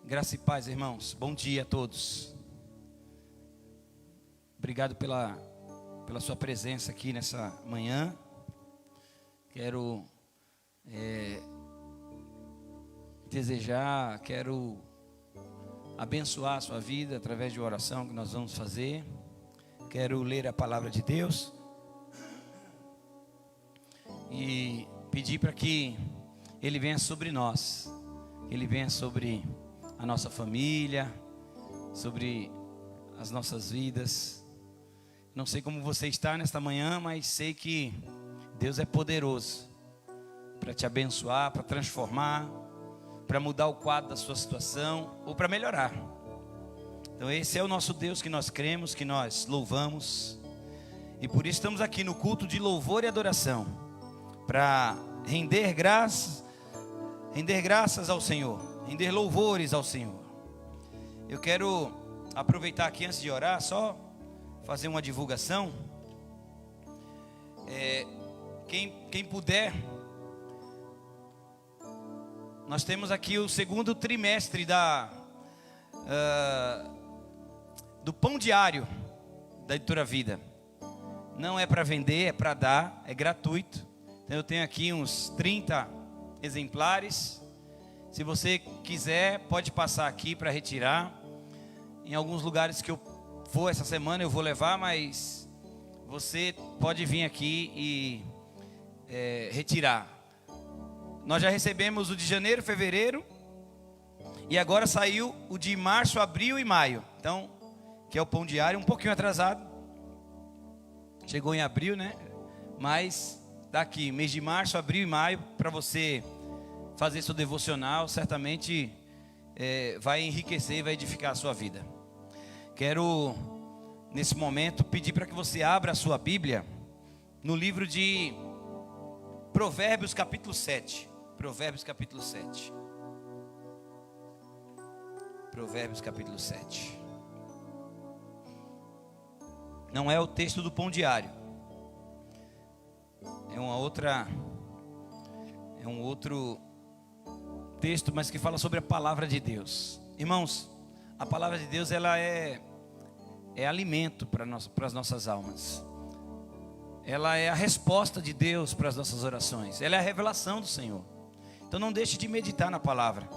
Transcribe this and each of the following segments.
Graça e paz, irmãos. Bom dia a todos. Obrigado pela sua presença aqui nessa manhã. Quero quero abençoar a sua vida através de uma oração que nós vamos fazer. Quero ler a palavra de Deus e pedir para que Ele venha sobre nós, que Ele venha sobre a nossa família, sobre as nossas vidas. Não sei como você está nesta manhã, mas sei que Deus é poderoso para te abençoar, para transformar, para mudar o quadro da sua situação ou para melhorar. Então esse é o nosso Deus que nós cremos, que nós louvamos. E por isso estamos aqui no culto de louvor e adoração, para render graças ao Senhor, render louvores ao Senhor. Eu quero aproveitar aqui antes de orar, só fazer uma divulgação. Quem puder, nós temos aqui o segundo trimestre do pão diário da Editora Vida. Não é para vender, é para dar, é gratuito. Então eu tenho aqui uns 30 exemplares. Se você quiser, pode passar aqui para retirar. Em alguns lugares que eu for essa semana eu vou levar, mas você pode vir aqui e retirar. Nós já recebemos o de janeiro, fevereiro, e agora saiu o de março, abril e maio. Então, que é o pão diário, um pouquinho atrasado. Chegou em abril, né? Mas tá aqui, mês de março, abril e maio, para você fazer seu devocional, certamente vai enriquecer e vai edificar a sua vida. Quero, nesse momento, pedir para que você abra a sua Bíblia no livro de Provérbios capítulo 7. Provérbios capítulo 7. Provérbios capítulo 7. Não é o texto do pão diário. É um outro texto, mas que fala sobre a palavra de Deus. Irmãos, a palavra de Deus, ela é alimento para as nossas almas. Ela é a resposta de Deus para as nossas orações. Ela é a revelação do Senhor. Então não deixe de meditar na palavra,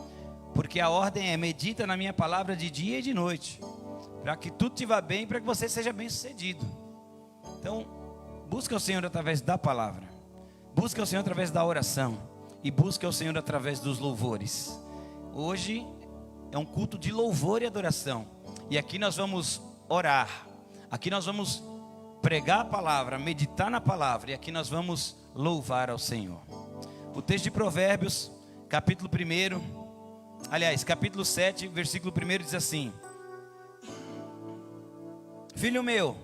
porque a ordem é: medita na minha palavra de dia e de noite, para que tudo te vá bem, para que você seja bem sucedido. Então busca o Senhor através da palavra, busca o Senhor através da oração, e busca o Senhor através dos louvores. Hoje é um culto de louvor e adoração, e aqui nós vamos orar, aqui nós vamos pregar a palavra, meditar na palavra, e aqui nós vamos louvar ao Senhor. O texto de Provérbios, capítulo 7, versículo 1 diz assim: Filho meu,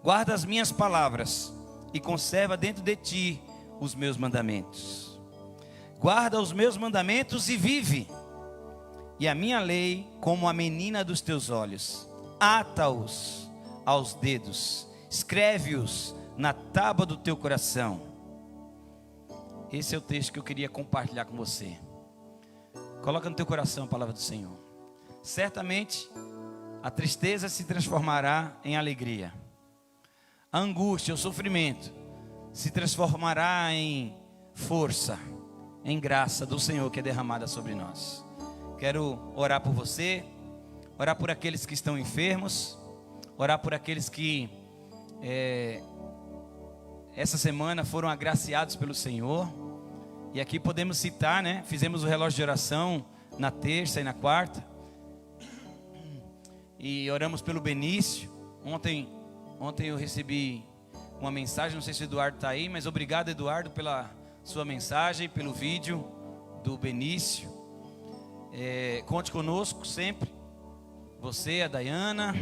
guarda as minhas palavras e conserva dentro de ti os meus mandamentos. Guarda os meus mandamentos e vive, e a minha lei como a menina dos teus olhos. Ata-os aos dedos, escreve-os na tábua do teu coração. Esse é o texto que eu queria compartilhar com você. Coloca no teu coração a palavra do Senhor. Certamente a tristeza se transformará em alegria, a angústia, o sofrimento se transformará em força, em graça do Senhor que é derramada sobre nós. Quero orar por você, orar por aqueles que estão enfermos, orar por aqueles que essa semana foram agraciados pelo Senhor. E aqui podemos citar, né? Fizemos o relógio de oração na terça e na quarta, e oramos pelo Benício. Ontem eu recebi uma mensagem, não sei se o Eduardo está aí, mas obrigado, Eduardo, pela sua mensagem, pelo vídeo do Benício. Conte conosco sempre, você, a Dayana,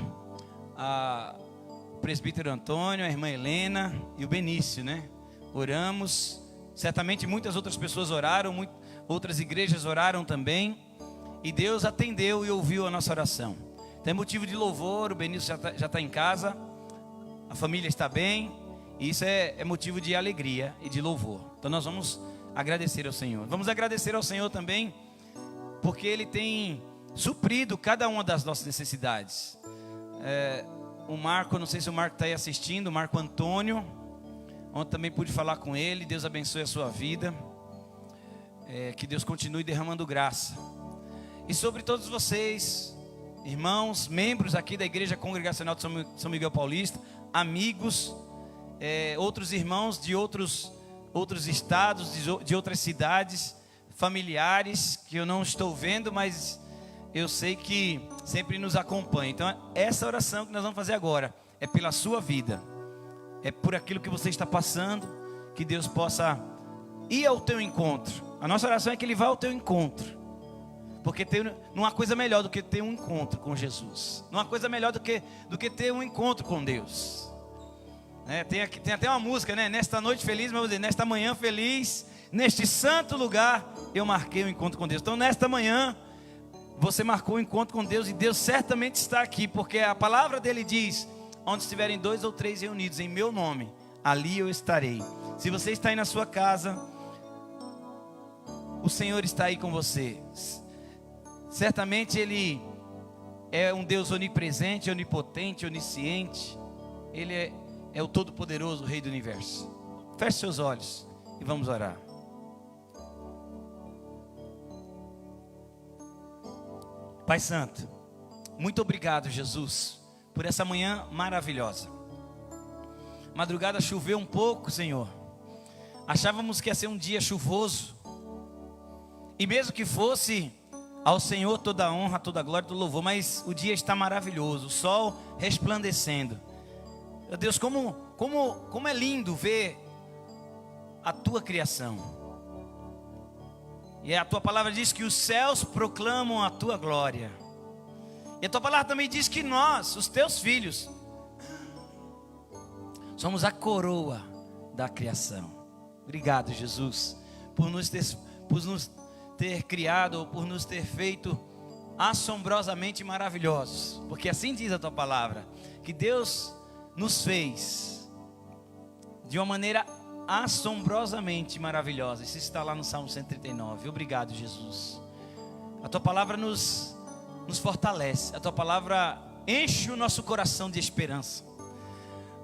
o presbítero Antônio, a irmã Helena e o Benício, né? Oramos, certamente muitas outras pessoas oraram, outras igrejas oraram também, e Deus atendeu e ouviu a nossa oração. Então é motivo de louvor. O Benício já está em casa, a família está bem, e isso é motivo de alegria e de louvor. Então nós vamos agradecer ao Senhor. Vamos agradecer ao Senhor também, porque Ele tem suprido cada uma das nossas necessidades. O Marco, não sei se o Marco está aí assistindo, o Marco Antônio, ontem também pude falar com ele. Deus abençoe a sua vida, que Deus continue derramando graça. E sobre todos vocês, irmãos, membros aqui da Igreja Congregacional de São Miguel Paulista, amigos, outros irmãos de outros estados, de outras cidades, familiares que eu não estou vendo, mas eu sei que sempre nos acompanham. Então essa oração que nós vamos fazer agora é pela sua vida, é por aquilo que você está passando, que Deus possa ir ao teu encontro. A nossa oração é que Ele vá ao teu encontro, porque não há coisa melhor do que ter um encontro com Jesus, não há coisa melhor do que ter um encontro com Deus. Tem até uma música, né? Nesta noite feliz, mas vou dizer, nesta manhã feliz, neste santo lugar, eu marquei um encontro com Deus. Então nesta manhã, você marcou um encontro com Deus, e Deus certamente está aqui, porque a palavra dele diz: onde estiverem 2 ou 3 reunidos em meu nome, ali eu estarei. Se você está aí na sua casa, o Senhor está aí com você. Certamente Ele é um Deus onipresente, onipotente, onisciente. Ele é o Todo-Poderoso, o Rei do Universo. Feche seus olhos e vamos orar. Pai Santo, muito obrigado, Jesus, por essa manhã maravilhosa. Madrugada choveu um pouco, Senhor. Achávamos que ia ser um dia chuvoso, e mesmo que fosse, ao Senhor toda a honra, toda a glória, todo louvor. Mas o dia está maravilhoso, o sol resplandecendo. Meu Deus, como é lindo ver a tua criação. E a tua palavra diz que os céus proclamam a tua glória. E a tua palavra também diz que nós, os teus filhos, somos a coroa da criação. Obrigado, Jesus, por nos ter criado, por nos ter feito assombrosamente maravilhosos. Porque assim diz a tua palavra, que Deus nos fez de uma maneira assombrosamente maravilhosa. Isso está lá no Salmo 139. Obrigado, Jesus. A tua palavra nos fortalece. A tua palavra enche o nosso coração de esperança.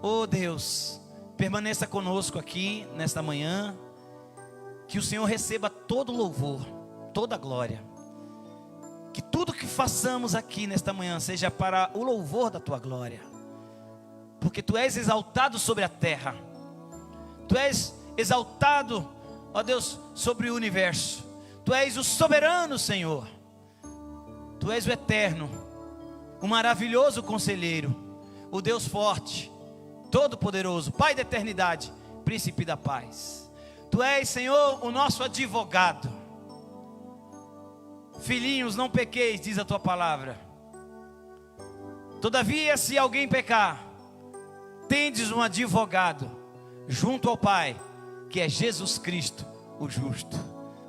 Oh Deus, permaneça conosco aqui nesta manhã. Que o Senhor receba todo louvor, toda glória. Que tudo que façamos aqui nesta manhã seja para o louvor da tua glória. Porque tu és exaltado sobre a terra. Tu és exaltado, ó Deus, sobre o universo. Tu és o soberano, Senhor. Tu és o eterno, o maravilhoso conselheiro, o Deus forte, todo-poderoso, Pai da eternidade, príncipe da paz. Tu és, Senhor, o nosso advogado. Filhinhos, não pequeis, diz a tua palavra. Todavia, se alguém pecar, tendes um advogado junto ao Pai, que é Jesus Cristo, o justo.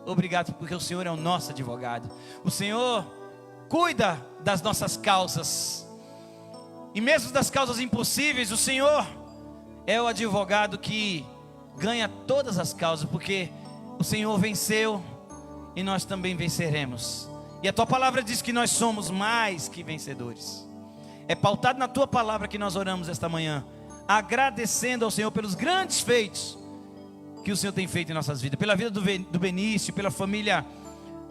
Obrigado, porque o Senhor é o nosso advogado. O Senhor cuida das nossas causas, e mesmo das causas impossíveis, o Senhor é o advogado que ganha todas as causas, porque o Senhor venceu e nós também venceremos. E a tua palavra diz que nós somos mais que vencedores. É pautado na tua palavra que nós oramos esta manhã, agradecendo ao Senhor pelos grandes feitos que o Senhor tem feito em nossas vidas, pela vida do Benício, pela família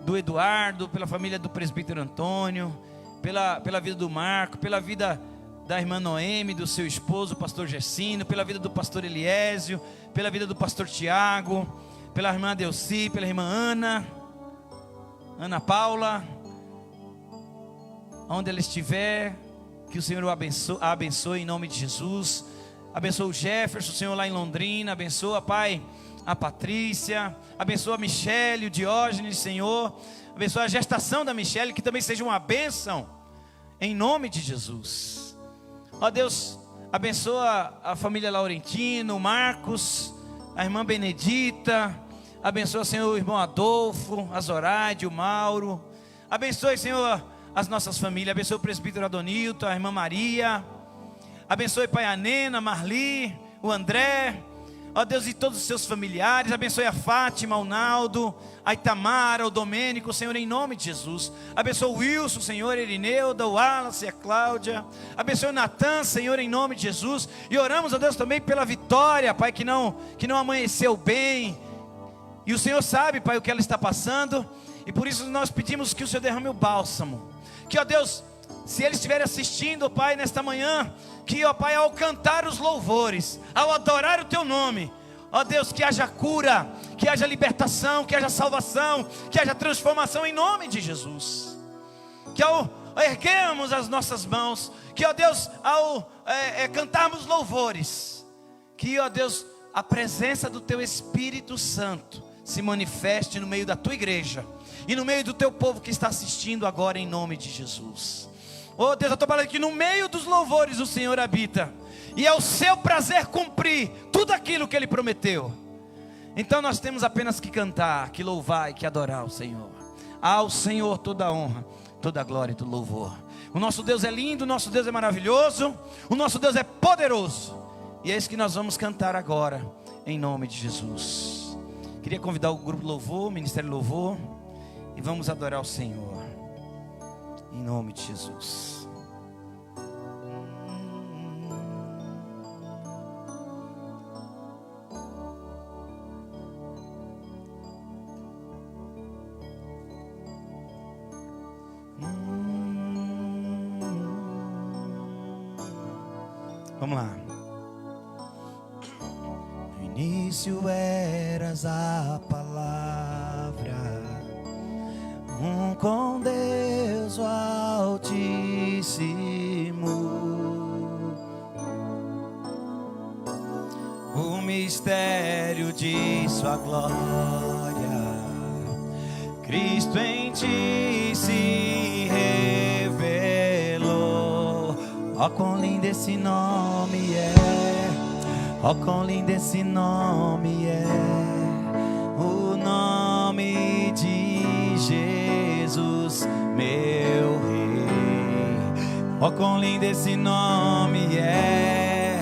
do Eduardo, pela família do presbítero Antônio, pela vida do Marco, pela vida da irmã Noemi, do seu esposo, o pastor Gersino, pela vida do pastor Eliésio, pela vida do pastor Tiago, pela irmã Delci, pela irmã Ana Paula, onde ela estiver, que o Senhor a abençoe em nome de Jesus. Abençoa o Jefferson, o Senhor lá em Londrina. Abençoa, Pai, a Patrícia. Abençoa a Michele, o Diógenes, Senhor. Abençoa a gestação da Michele, que também seja uma bênção, em nome de Jesus. Ó Deus, abençoa a família Laurentino, o Marcos, a irmã Benedita. Abençoa, Senhor, o irmão Adolfo, a Zoraide, o Mauro. Abençoe, Senhor, as nossas famílias. Abençoe o presbítero Adonilton, a irmã Maria. Abençoe, Pai, a Nena, a Marli, o André. ó Deus, e todos os seus familiares. Abençoe a Fátima, o Naldo, a Itamara, o Domênico, Senhor, em nome de Jesus. Abençoe o Wilson, Senhor, a Irineuda, o Wallace, a Cláudia. Abençoe o Natan, Senhor, em nome de Jesus. E oramos, ó Deus, também pela Vitória, Pai, que não amanheceu bem. E o Senhor sabe, Pai, o que ela está passando. E por isso nós pedimos que o Senhor derrame o bálsamo. Que, ó Deus, se eles estiverem assistindo, Pai, nesta manhã, que, ó Pai, ao cantar os louvores, ao adorar o Teu nome, ó Deus, que haja cura, que haja libertação, que haja salvação, que haja transformação em nome de Jesus. Que ao erguermos as nossas mãos, que, ó Deus, ao cantarmos louvores, que, ó Deus, a presença do Teu Espírito Santo se manifeste no meio da Tua igreja e no meio do Teu povo que está assistindo agora, em nome de Jesus. Oh Deus, eu estou falando que no meio dos louvores o Senhor habita, e é o seu prazer cumprir tudo aquilo que Ele prometeu. Então nós temos apenas que cantar, que louvar e que adorar o Senhor. Ao Senhor toda a honra, toda a glória e todo louvor. O nosso Deus é lindo, o nosso Deus é maravilhoso, o nosso Deus é poderoso. E é isso que nós vamos cantar agora, em nome de Jesus. Queria convidar o grupo Louvor, o Ministério Louvor, e vamos adorar o Senhor, em nome de Jesus. Vamos lá. No início eras a palavra, com Deus o Altíssimo. O mistério de sua glória, Cristo em ti se revelou. Ó, quão lindo esse nome é, ó, quão lindo esse nome é, o nome de Jesus, meu Rei. Ó, quão lindo esse nome é,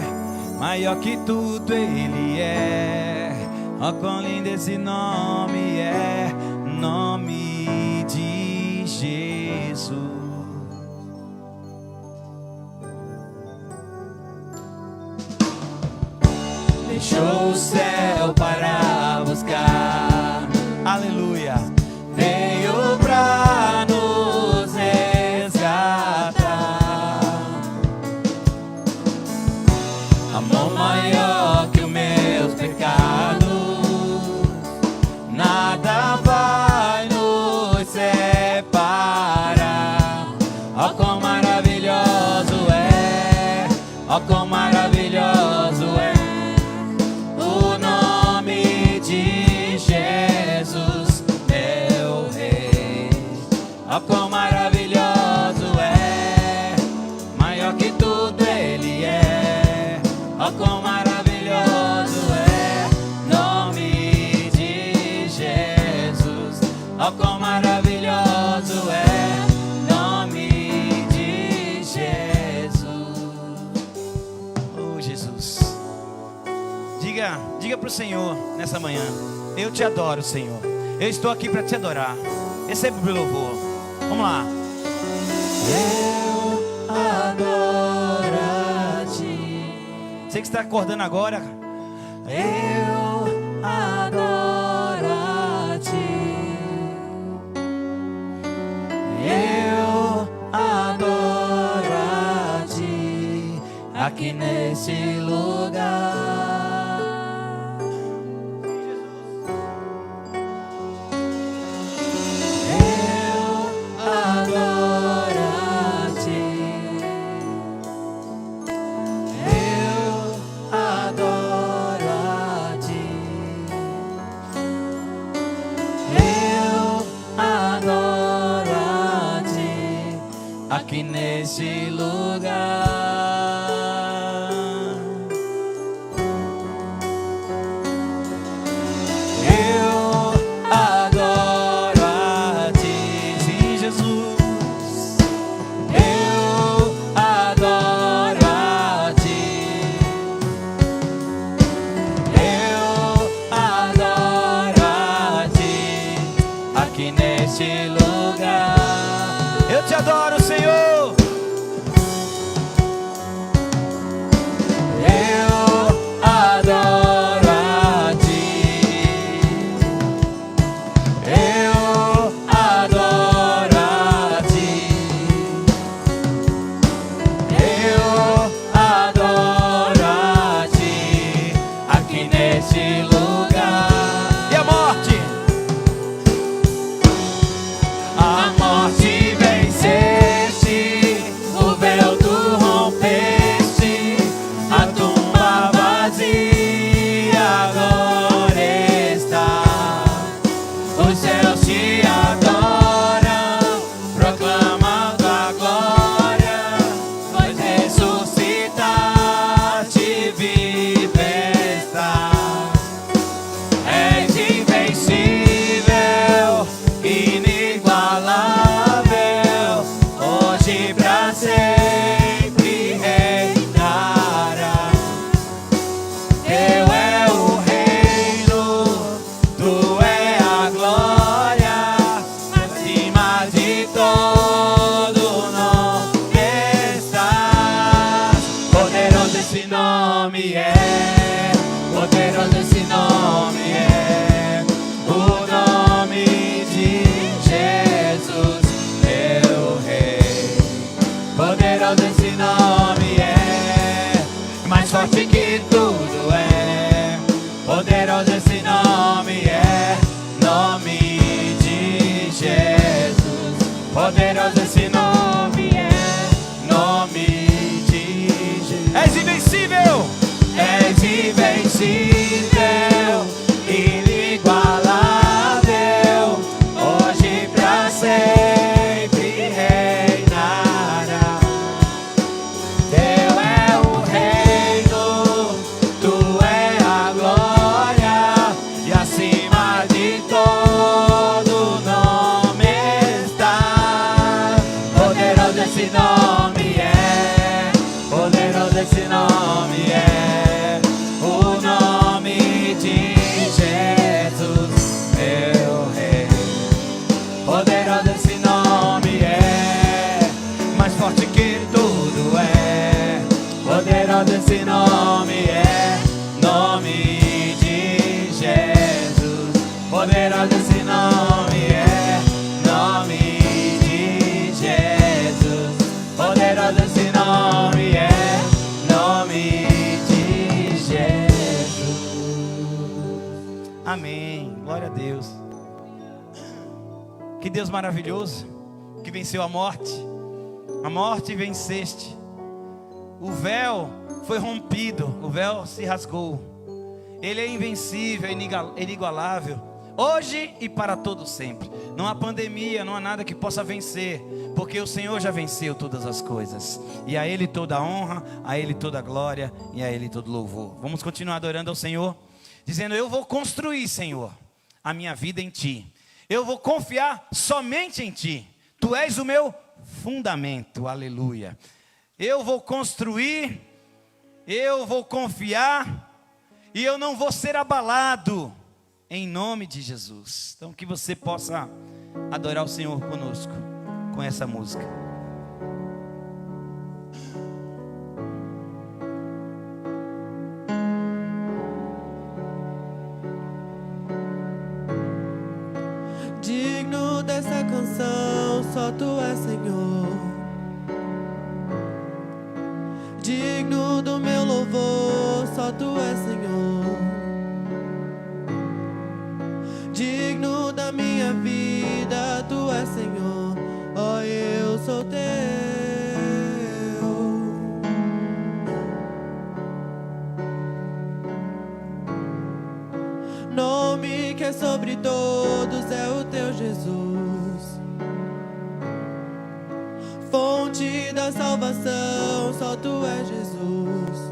maior que tudo Ele é. Ó, quão lindo esse nome é, nome de Jesus. Deixou o céu para buscar, aleluia, veio pra nos resgatar. Amor maior que os meus pecados, nada vai nos separar. Ó, quão maravilhoso é, ó, quão maravilhoso é o nome de Jesus, meu Rei. Ó, quão maravilhoso é, maior que tudo Ele é. Ó, quão maravilhoso é, nome de Jesus. Ó, quão maravilhoso é, nome de Jesus. Oh, Jesus. Diga para o Senhor nessa manhã: eu te adoro, Senhor. Eu estou aqui para te adorar. Receba o meu louvor. Vamos lá. Eu adoro a ti. Você que está acordando agora, eu adoro a ti. Eu adoro a ti, aqui nesse lugar. Aqui nesse lugar, eu adoro a ti, sim, Jesus. Eu adoro a ti. Eu Eu te adoro, Senhor. Eu adoro a Ti. Eu adoro a Ti. Eu adoro a Ti. Aqui neste lugar. E a morte? A morte venceste, o véu tu rompeste, a tumba vazia agora está. Os céus te adoram, proclamando a glória, pois ressuscitaste, viva estás. És invencível, inigualável, hoje pra sempre reinará. Teu é o reino, tu é a glória, acima de todo nome estás. Poderoso esse nome é, poderoso esse nome é, o nome de Jesus, meu Rei. Poderoso esse nome é, mais forte que tudo é. Poderoso esse nome é, nome de Jesus. Poderoso esse nome é, nome de Jesus. És invencível. És invencível, inigualável, hoje pra sempre reinará. Teu é o reino, tu é a glória, e acima de todo nome está. Poderoso esse nome é, poderoso esse nome é, o nome de Jesus, meu Rei. Poderoso esse nome é, Mais forte que tudo é. Poderoso esse nome é, nome de Jesus. Poderoso esse nome é, nome de Jesus. Poderoso esse nome é, nome de Jesus. Amém. Glória a Deus. Que Deus maravilhoso, que venceu a morte. A morte venceste. O véu foi rompido, o véu se rasgou. Ele é invencível, é inigualável, hoje e para todo sempre. Não há pandemia, não há nada que possa vencer, porque o Senhor já venceu todas as coisas. E a Ele toda a honra, a Ele toda a glória e a Ele todo louvor. Vamos continuar adorando ao Senhor, dizendo: eu vou construir, Senhor, a minha vida em Ti. Eu vou confiar somente em Ti. Tu és o meu fundamento, aleluia. Eu vou construir, eu vou confiar, e eu não vou ser abalado, em nome de Jesus. Então que você possa adorar o Senhor conosco, com essa música. Digno dessa canção, só Tu és, Senhor. Digno do meu louvor, só Tu és, Senhor. Digno da minha vida, Tu és, Senhor. Ó, eu sou Teu. Nome que é sobre todos é o Teu Jesus. Fonte da salvação, só Tu és, Jesus.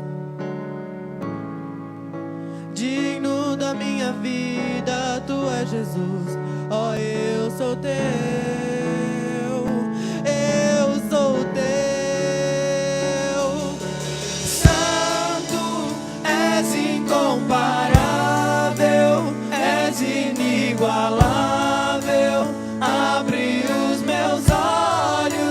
Digno da minha vida, Tu és, Jesus. Ó, eu sou Teu. Eu sou Teu. Santo, és incomparável, és inigualável. Abre os meus olhos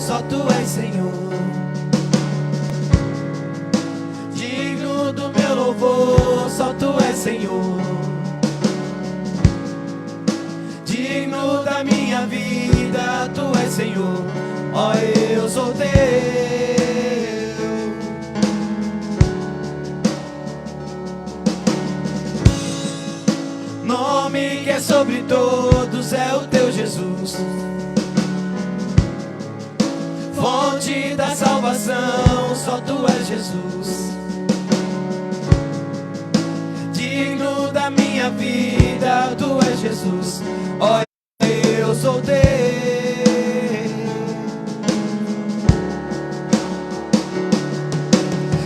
só tu és Senhor. Digno do meu louvor, só tu és Senhor. Digno da minha vida, tu és Senhor. Ó, eu sou teu. Nome que é sobre todos é o teu Jesus. Fonte da salvação, só tu és Jesus. Digno da minha vida, tu és Jesus. Ó, eu sou teu.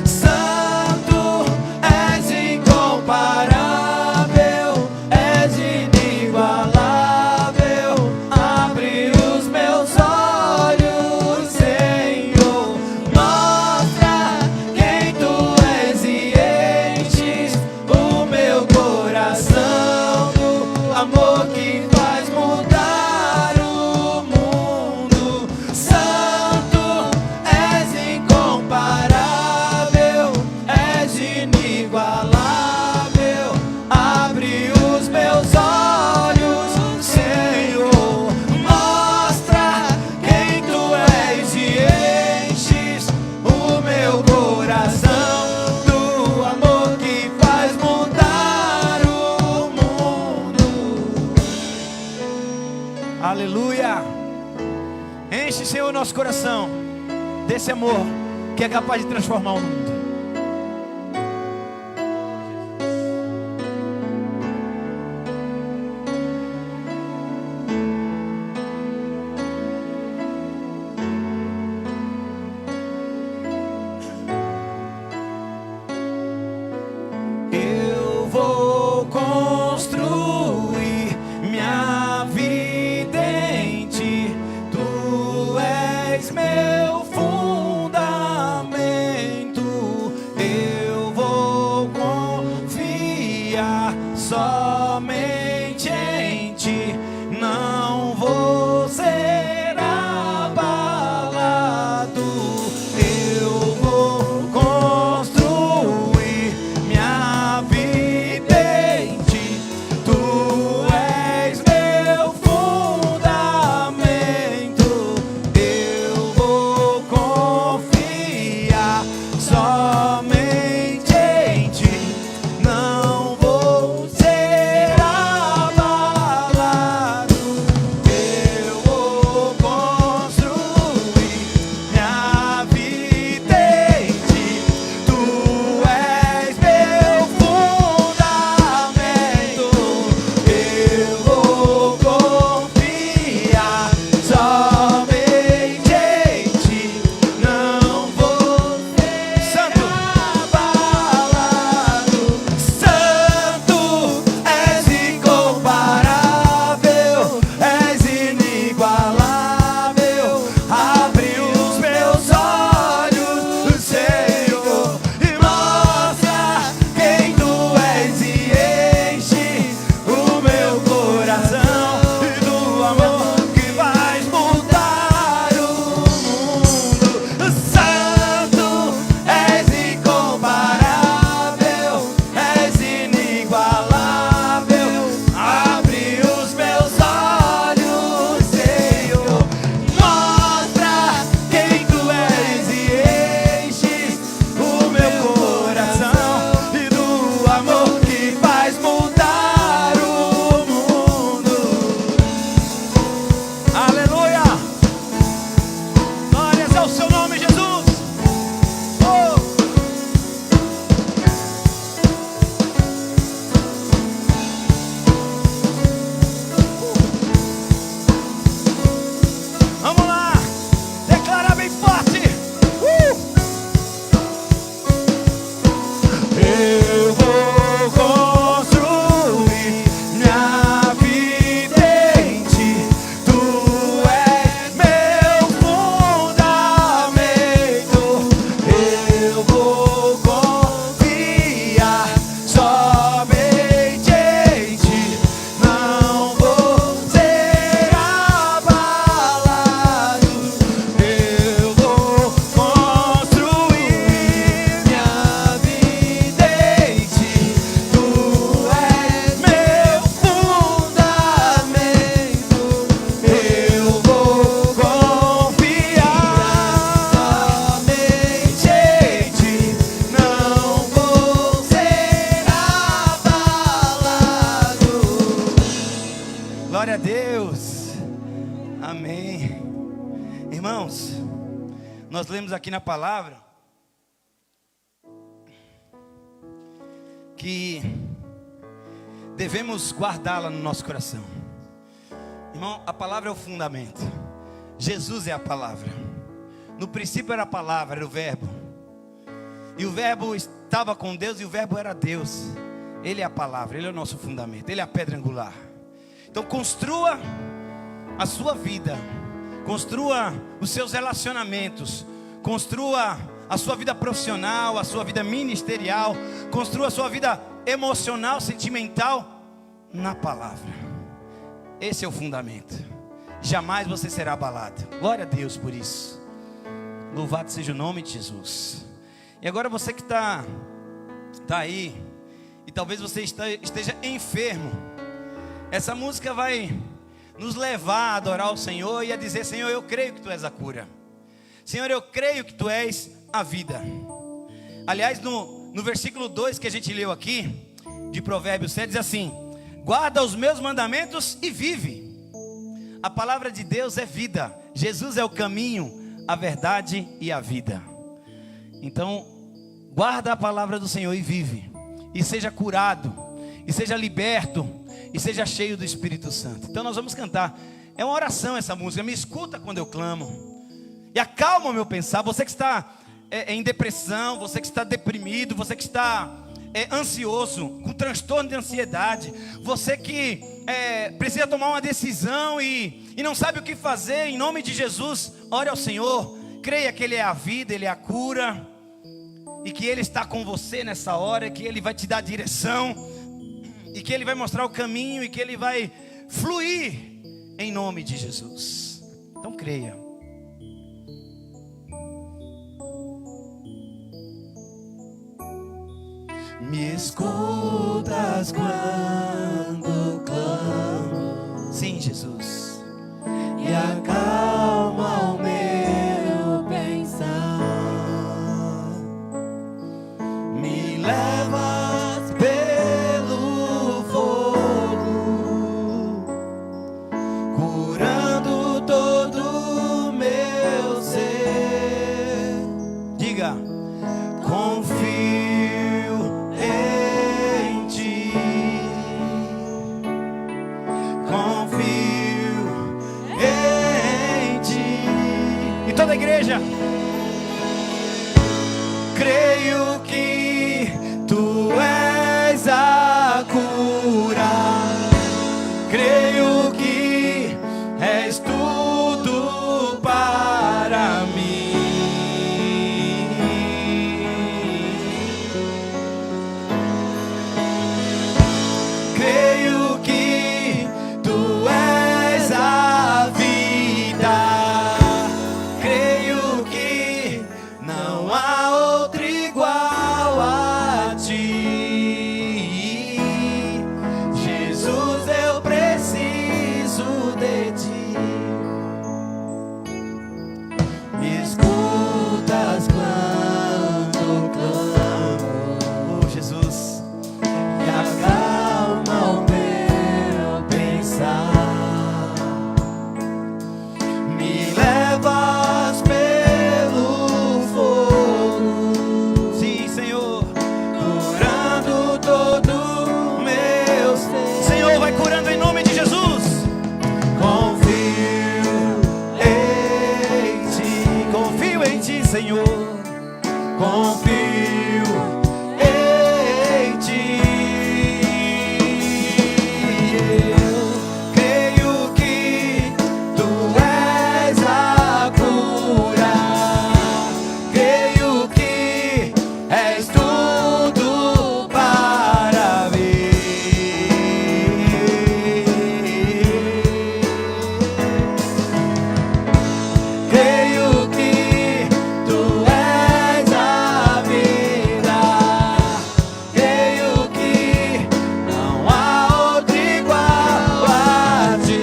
Santo, és incomparável, és inigualável. Abre os meus olhos, Senhor. Mostra quem tu és e enches o meu coração do amor que faz mudar o mundo. Santo, és incomparável, és inigualável. Abre os meus olhos, Senhor. Mostra quem tu és e enches o meu coração do amor que faz mudar o mundo. Aleluia. Enche, Senhor, nosso coração desse amor que é capaz de transformar o mundo. Eu vou construir minha vida em ti. Tu és meu fundamento. Amém. Irmãos, nós lemos aqui na palavra que devemos guardá-la no nosso coração. Irmão, a palavra é o fundamento. Jesus é a palavra. No princípio era a palavra, era o verbo. E o verbo estava com Deus e o verbo era Deus. Ele é a palavra, ele é o nosso fundamento, ele é a pedra angular. Então construa a sua vida, construa os seus relacionamentos, construa a sua vida profissional, a sua vida ministerial, construa a sua vida emocional, sentimental na palavra. Esse é o fundamento. Jamais você será abalado. Glória a Deus por isso. Louvado seja o nome de Jesus. E agora você que está aí, e talvez você esteja enfermo, essa música vai nos levar a adorar o Senhor e a dizer: Senhor, eu creio que Tu és a cura. Senhor, eu creio que Tu és a vida. Aliás, no versículo 2 que a gente leu aqui, de Provérbios 7, diz assim: guarda os meus mandamentos e vive. A palavra de Deus é vida. Jesus é o caminho, a verdade e a vida. Então, guarda a palavra do Senhor e vive. E seja curado, e seja liberto, e seja cheio do Espírito Santo. Então nós vamos cantar. É uma oração essa música. Me escuta quando eu clamo. E acalma o meu pensar. Você que está em depressão, você que está deprimido, você que está ansioso, com transtorno de ansiedade, você que precisa tomar uma decisão e não sabe o que fazer, em nome de Jesus, ore ao Senhor. Creia que Ele é a vida, Ele é a cura, e que Ele está com você nessa hora, que Ele vai te dar direção, e que Ele vai mostrar o caminho, e que Ele vai fluir em nome de Jesus. Então creia. Me escutas quando clamo. Sim, Jesus. E acalma o meu pensar. Me levas pelo fogo, curando todo o meu ser. Diga: confio em Ti, confio em Ti. e toda a igreja, creio que Tu és a cura, creio que és tudo para mim. Creio que Tu és a vida, creio que não há outro igual a Ti. Jesus, eu preciso de Ti. Me escutas quando clamo, oh Jesus, e acalma o meu pensar. Me levas pelo fogo, sim, Senhor. curando todo o meu ser. Senhor, vai curando em nome de Jesus. Confio em Ti, Confio em Ti, Senhor. confio em Ti. Eu creio que Tu és a cura, creio que és tudo para mim. Creio que Tu és a vida, creio que não há outro igual a Ti.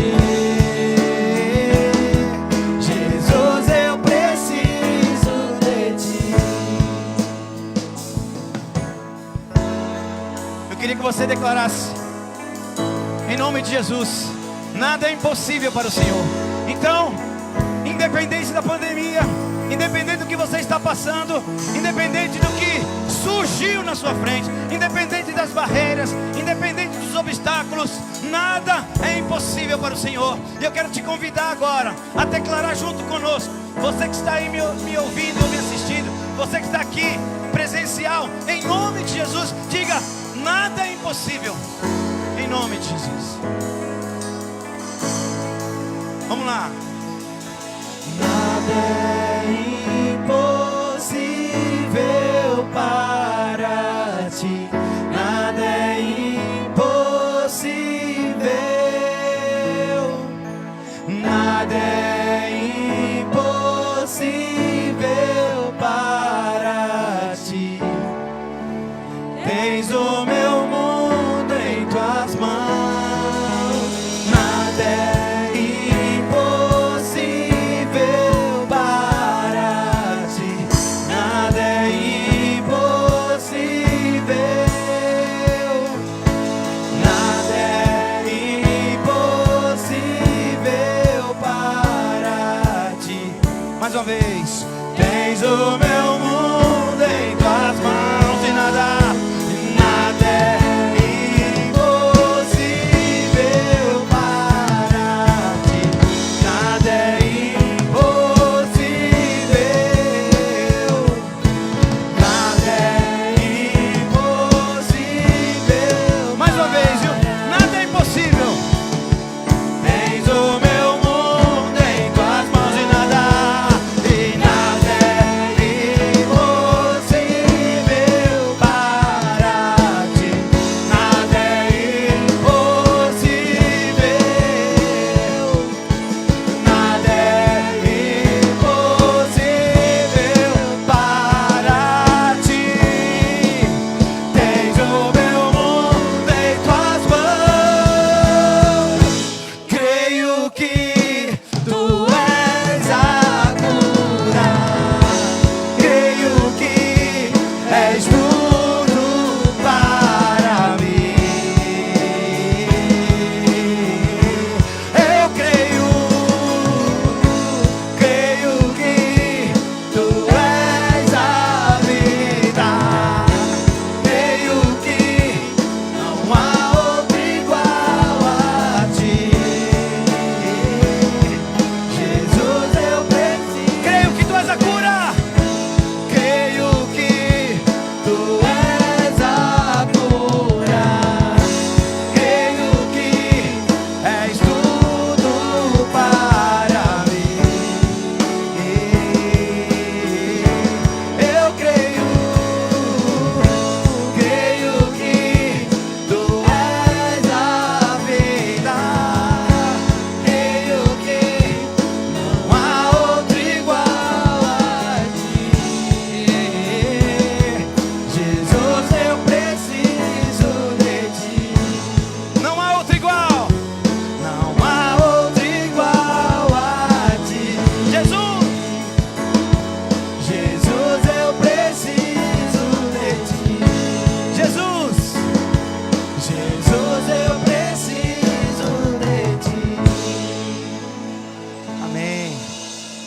Jesus, eu preciso de Ti. Eu queria que você declarasse em nome de Jesus: nada é impossível para o Senhor. Então, independente da pandemia, independente do que você está passando, independente do que surgiu na sua frente, independente das barreiras, independente dos obstáculos, nada é impossível para o Senhor. E eu quero te convidar agora a declarar junto conosco. Você que está aí me ouvindo ou me assistindo, você que está aqui presencial, em nome de Jesus, diga: nada é impossível, em nome de Jesus. Vamos lá. Nada é impossível para ti. Nada é impossível. Nada é impossível para ti. Tens o meu mundo em tuas mãos. Nada é uma vez. Tens o meu mundo em tuas mãos e nada é impossível para ti. Nada é impossível. Nada é impossível. Mais uma vez, viu? Nada é impossível. Tens o meu mundo em tuas mãos e nada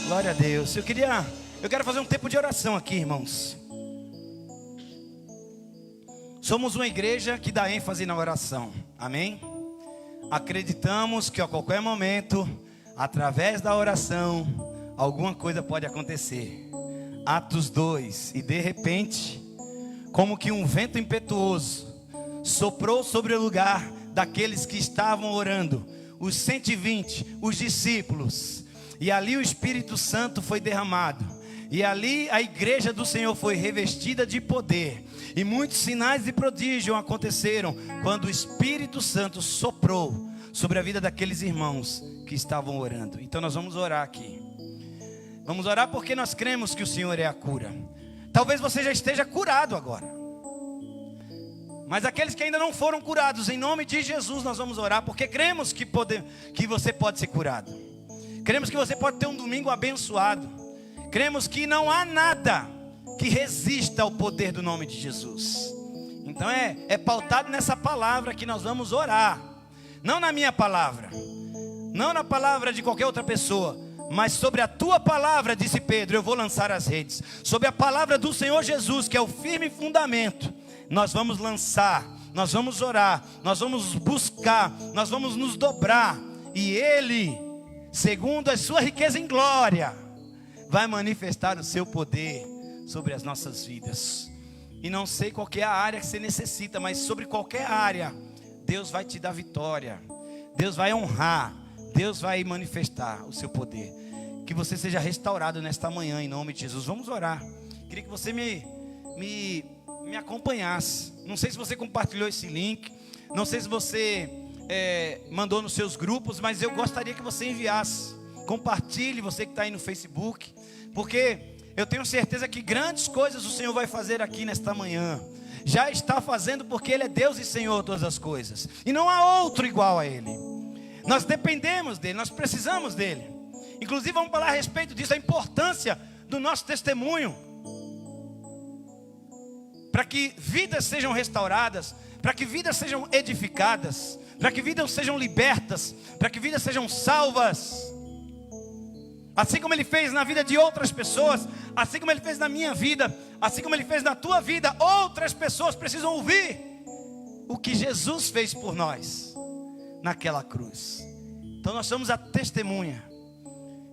Glória a Deus. Eu quero fazer um tempo de oração aqui, irmãos. Somos uma igreja que dá ênfase na oração. Amém? Acreditamos que a qualquer momento, através da oração, alguma coisa pode acontecer. Atos 2. E de repente, como que um vento impetuoso soprou sobre o lugar daqueles que estavam orando, os 120, os discípulos. E ali o Espírito Santo foi derramado. E ali a igreja do Senhor foi revestida de poder. E muitos sinais e prodígios aconteceram quando o Espírito Santo soprou sobre a vida daqueles irmãos que estavam orando. Então nós vamos orar aqui. Vamos orar porque nós cremos que o Senhor é a cura. Talvez você já esteja curado agora. Mas aqueles que ainda não foram curados, em nome de Jesus nós vamos orar, porque cremos que você pode ser curado. Cremos que você pode ter um domingo abençoado. Cremos que não há nada que resista ao poder do nome de Jesus. Então é pautado nessa palavra que nós vamos orar. Não na minha palavra, não na palavra de qualquer outra pessoa, Mas sobre a tua palavra, disse Pedro, eu vou lançar as redes. Sobre a palavra do Senhor Jesus, que é o firme fundamento, nós vamos lançar, nós vamos orar, nós vamos buscar, nós vamos nos dobrar. E Ele, segundo a sua riqueza em glória, vai manifestar o seu poder sobre as nossas vidas. E não sei qual que é a área que você necessita, mas sobre qualquer área, Deus vai te dar vitória. Deus vai honrar, Deus vai manifestar o seu poder. Que você seja restaurado nesta manhã, em nome de Jesus. Vamos orar. Queria que você me acompanhasse. Não sei se você compartilhou esse link, não sei se você mandou nos seus grupos, mas eu gostaria que você enviasse. Compartilhe, você que está aí no Facebook, porque eu tenho certeza que grandes coisas o Senhor vai fazer aqui nesta manhã. Já está fazendo, porque Ele é Deus e Senhor de todas as coisas, e não há outro igual a Ele. Nós dependemos dEle, nós precisamos dEle. Inclusive vamos falar a respeito disso, a importância do nosso testemunho, para que vidas sejam restauradas, para que vidas sejam edificadas, para que vidas sejam libertas, para que vidas sejam salvas. Assim como Ele fez na vida de outras pessoas, assim como Ele fez na minha vida, assim como Ele fez na tua vida, outras pessoas precisam ouvir o que Jesus fez por nós naquela cruz. Então nós somos a testemunha.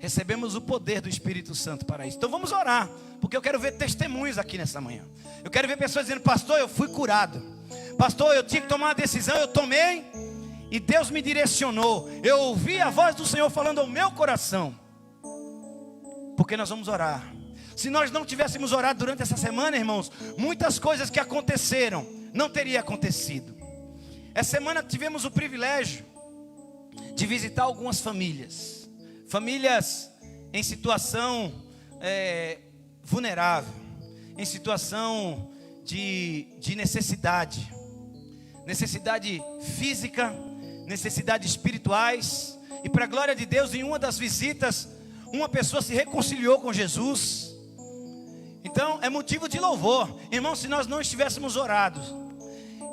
Recebemos o poder do Espírito Santo para isso. Então vamos orar, porque eu quero ver testemunhos aqui nessa manhã. Eu quero ver pessoas dizendo: pastor, eu fui curado. Pastor, eu tinha que tomar uma decisão, eu tomei, e Deus me direcionou. Eu ouvi a voz do Senhor falando ao meu coração. Porque nós vamos orar. Se nós não tivéssemos orado durante essa semana, irmãos, muitas coisas que aconteceram não teriam acontecido. Essa semana tivemos o privilégio de visitar algumas famílias em situação vulnerável, em situação de necessidade física, necessidades espirituais. E para a glória de Deus, em uma das visitas, uma pessoa se reconciliou com Jesus. Então é motivo de louvor, irmão. Se nós não estivéssemos orados,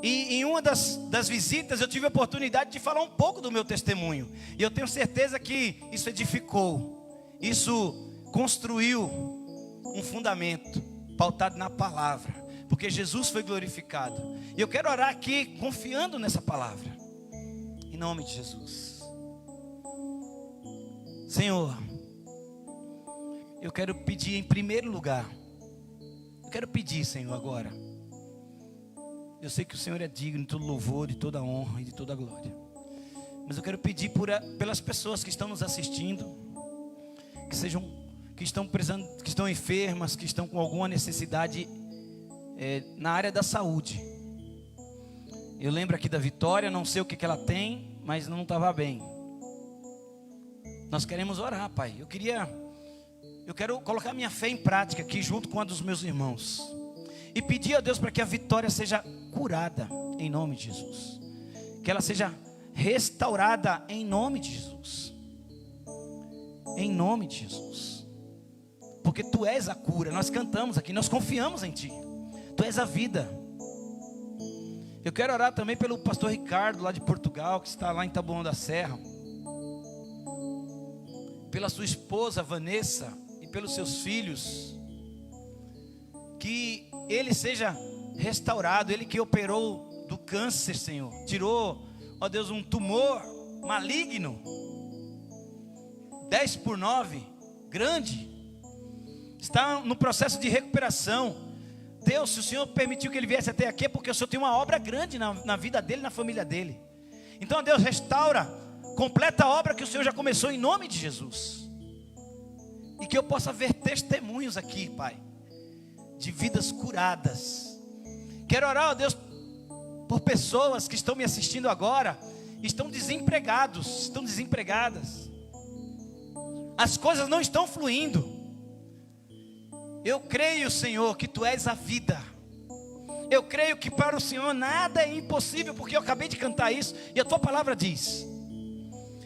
e em uma das visitas eu tive a oportunidade de falar um pouco do meu testemunho, e eu tenho certeza que isso edificou, isso construiu um fundamento pautado na palavra, porque Jesus foi glorificado. E eu quero orar aqui confiando nessa palavra, em nome de Jesus. Senhor, eu quero pedir em primeiro lugar, eu quero pedir, Senhor, agora. Eu sei que o Senhor é digno de todo louvor, de toda honra e de toda glória. Mas eu quero pedir pelas pessoas que estão nos assistindo, que estão precisando, que estão enfermas, que estão com alguma necessidade na área da saúde. Eu lembro aqui da Vitória, não sei o que ela tem, mas não estava bem. Nós queremos orar, Pai. Eu quero colocar minha fé em prática aqui junto com a dos meus irmãos. E pedir a Deus para que a Vitória seja curada em nome de Jesus. Que ela seja restaurada em nome de Jesus. Em nome de Jesus. Porque Tu és a cura. Nós cantamos aqui, nós confiamos em Ti. Tu és a vida. Eu quero orar também pelo pastor Ricardo lá de Portugal, que está lá em Taboão da Serra. Pela sua esposa Vanessa e pelos seus filhos. Que ele seja restaurado, ele que operou do câncer, Senhor, tirou, ó Deus, um tumor maligno, 10/9, grande, está no processo de recuperação. Deus, se o Senhor permitiu que ele viesse até aqui, é porque o Senhor tem uma obra grande na vida dele, na família dele. Então, ó Deus, restaura, completa a obra que o Senhor já começou em nome de Jesus. E que eu possa ver testemunhos aqui, Pai, de vidas curadas. Quero orar, ó Deus, por pessoas que estão me assistindo agora, estão desempregadas. As coisas não estão fluindo. Eu creio, Senhor, que Tu és a vida. Eu creio que para o Senhor nada é impossível, porque eu acabei de cantar isso e a Tua palavra diz.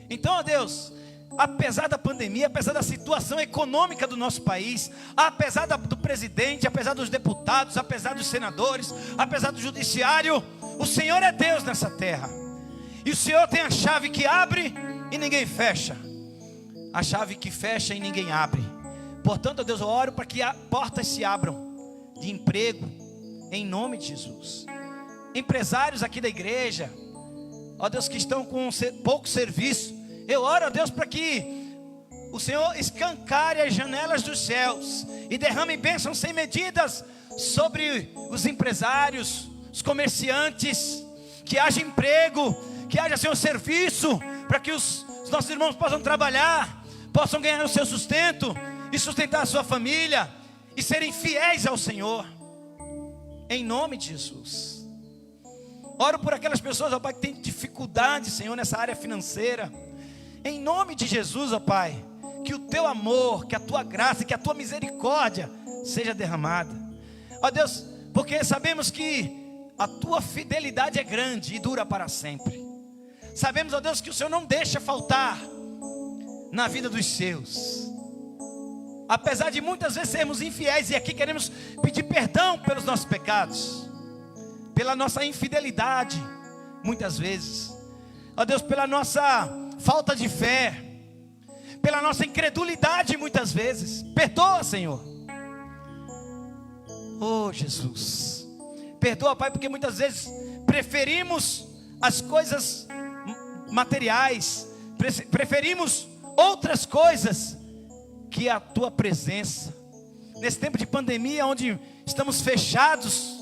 Então, ó Deus, apesar da pandemia, apesar da situação econômica do nosso país, apesar do presidente, apesar dos deputados, apesar dos senadores, apesar do judiciário, o Senhor é Deus nessa terra. E o Senhor tem a chave que abre e ninguém fecha. a chave que fecha e ninguém abre. Portanto, ó Deus, eu oro para que portas se abram de emprego, em nome de Jesus. Empresários aqui da igreja, ó Deus, que estão com pouco serviço, eu oro, ó Deus, para que o Senhor escancare as janelas dos céus e derrame bênçãos sem medidas sobre os empresários, os comerciantes, que haja emprego, que haja, Senhor, serviço, para que os nossos irmãos possam trabalhar, possam ganhar o seu sustento e sustentar a sua família e serem fiéis ao Senhor, em nome de Jesus. Oro por aquelas pessoas, ó Pai, que têm dificuldade, Senhor, nessa área financeira, em nome de Jesus, ó Pai, que o Teu amor, que a Tua graça, que a Tua misericórdia seja derramada, ó Deus, porque sabemos que a Tua fidelidade é grande e dura para sempre. Sabemos, ó Deus, que o Senhor não deixa faltar na vida dos seus. Apesar de muitas vezes sermos infiéis, e aqui queremos pedir perdão pelos nossos pecados, pela nossa infidelidade, muitas vezes, ó Deus, pela nossa falta de fé, pela nossa incredulidade muitas vezes. Perdoa, Senhor. Oh Jesus, perdoa, Pai, porque muitas vezes preferimos as coisas materiais, preferimos outras coisas que a Tua presença. Nesse tempo de pandemia, onde estamos fechados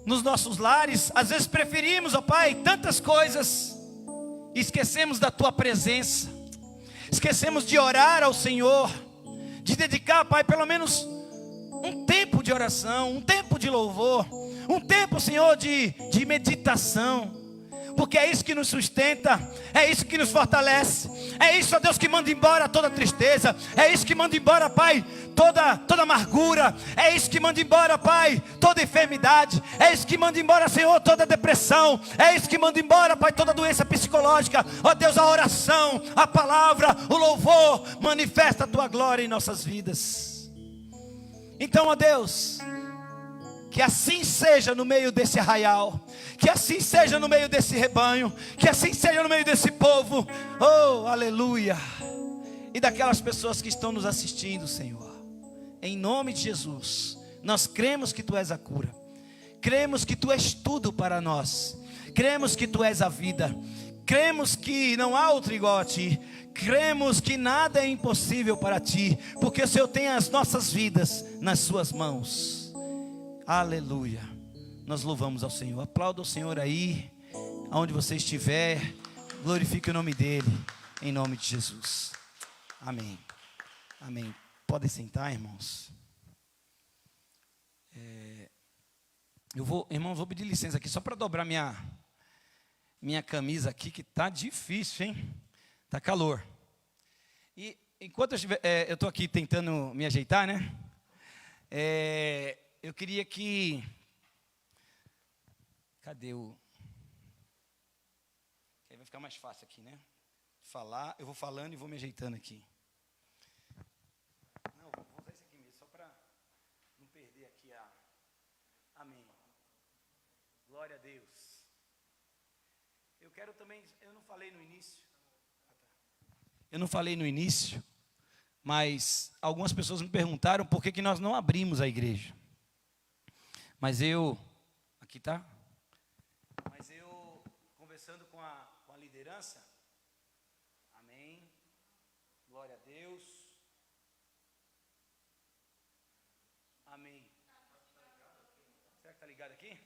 nos nossos lares, às vezes preferimos, ó Pai, tantas coisas e esquecemos da Tua presença, esquecemos de orar ao Senhor, de dedicar, Pai, pelo menos um tempo de oração, um tempo de louvor, um tempo, Senhor, de meditação, porque é isso que nos sustenta, é isso que nos fortalece, é isso, ó Deus, que manda embora toda tristeza, é isso que manda embora, Pai, toda amargura, é isso que manda embora, Pai, toda enfermidade, é isso que manda embora, Senhor, toda depressão, é isso que manda embora, Pai, toda doença psicológica. Ó Deus, a oração, a palavra, o louvor manifesta a Tua glória em nossas vidas. Então, ó Deus, que assim seja no meio desse arraial, que assim seja no meio desse rebanho, que assim seja no meio desse povo, oh, aleluia, e daquelas pessoas que estão nos assistindo, Senhor, em nome de Jesus. Nós cremos que Tu és a cura, cremos que Tu és tudo para nós, cremos que Tu és a vida, cremos que não há outro igual a Ti, cremos que nada é impossível para Ti, porque o Senhor tem as nossas vidas nas Suas mãos. Aleluia. Nós louvamos ao Senhor. Aplauda o Senhor aí, aonde você estiver. Glorifique o nome dEle, em nome de Jesus. Amém. Amém. Podem sentar, irmãos. Irmãos, vou pedir licença aqui, só para dobrar minha camisa aqui, que tá difícil, hein? Tá calor. E enquanto eu estou aqui tentando me ajeitar, né? Eu queria que... Cadê o... Aí vai ficar mais fácil aqui, né? Falar, eu vou falando e vou me ajeitando aqui. Não, vou usar isso aqui mesmo, só para não perder aqui a... Amém. Glória a Deus. Eu quero também... Eu não falei no início. Eu não falei no início, mas algumas pessoas me perguntaram por que nós não abrimos a igreja. Mas eu, aqui tá? Mas eu, conversando com a liderança, amém, glória a Deus, amém. Será que está ligado aqui?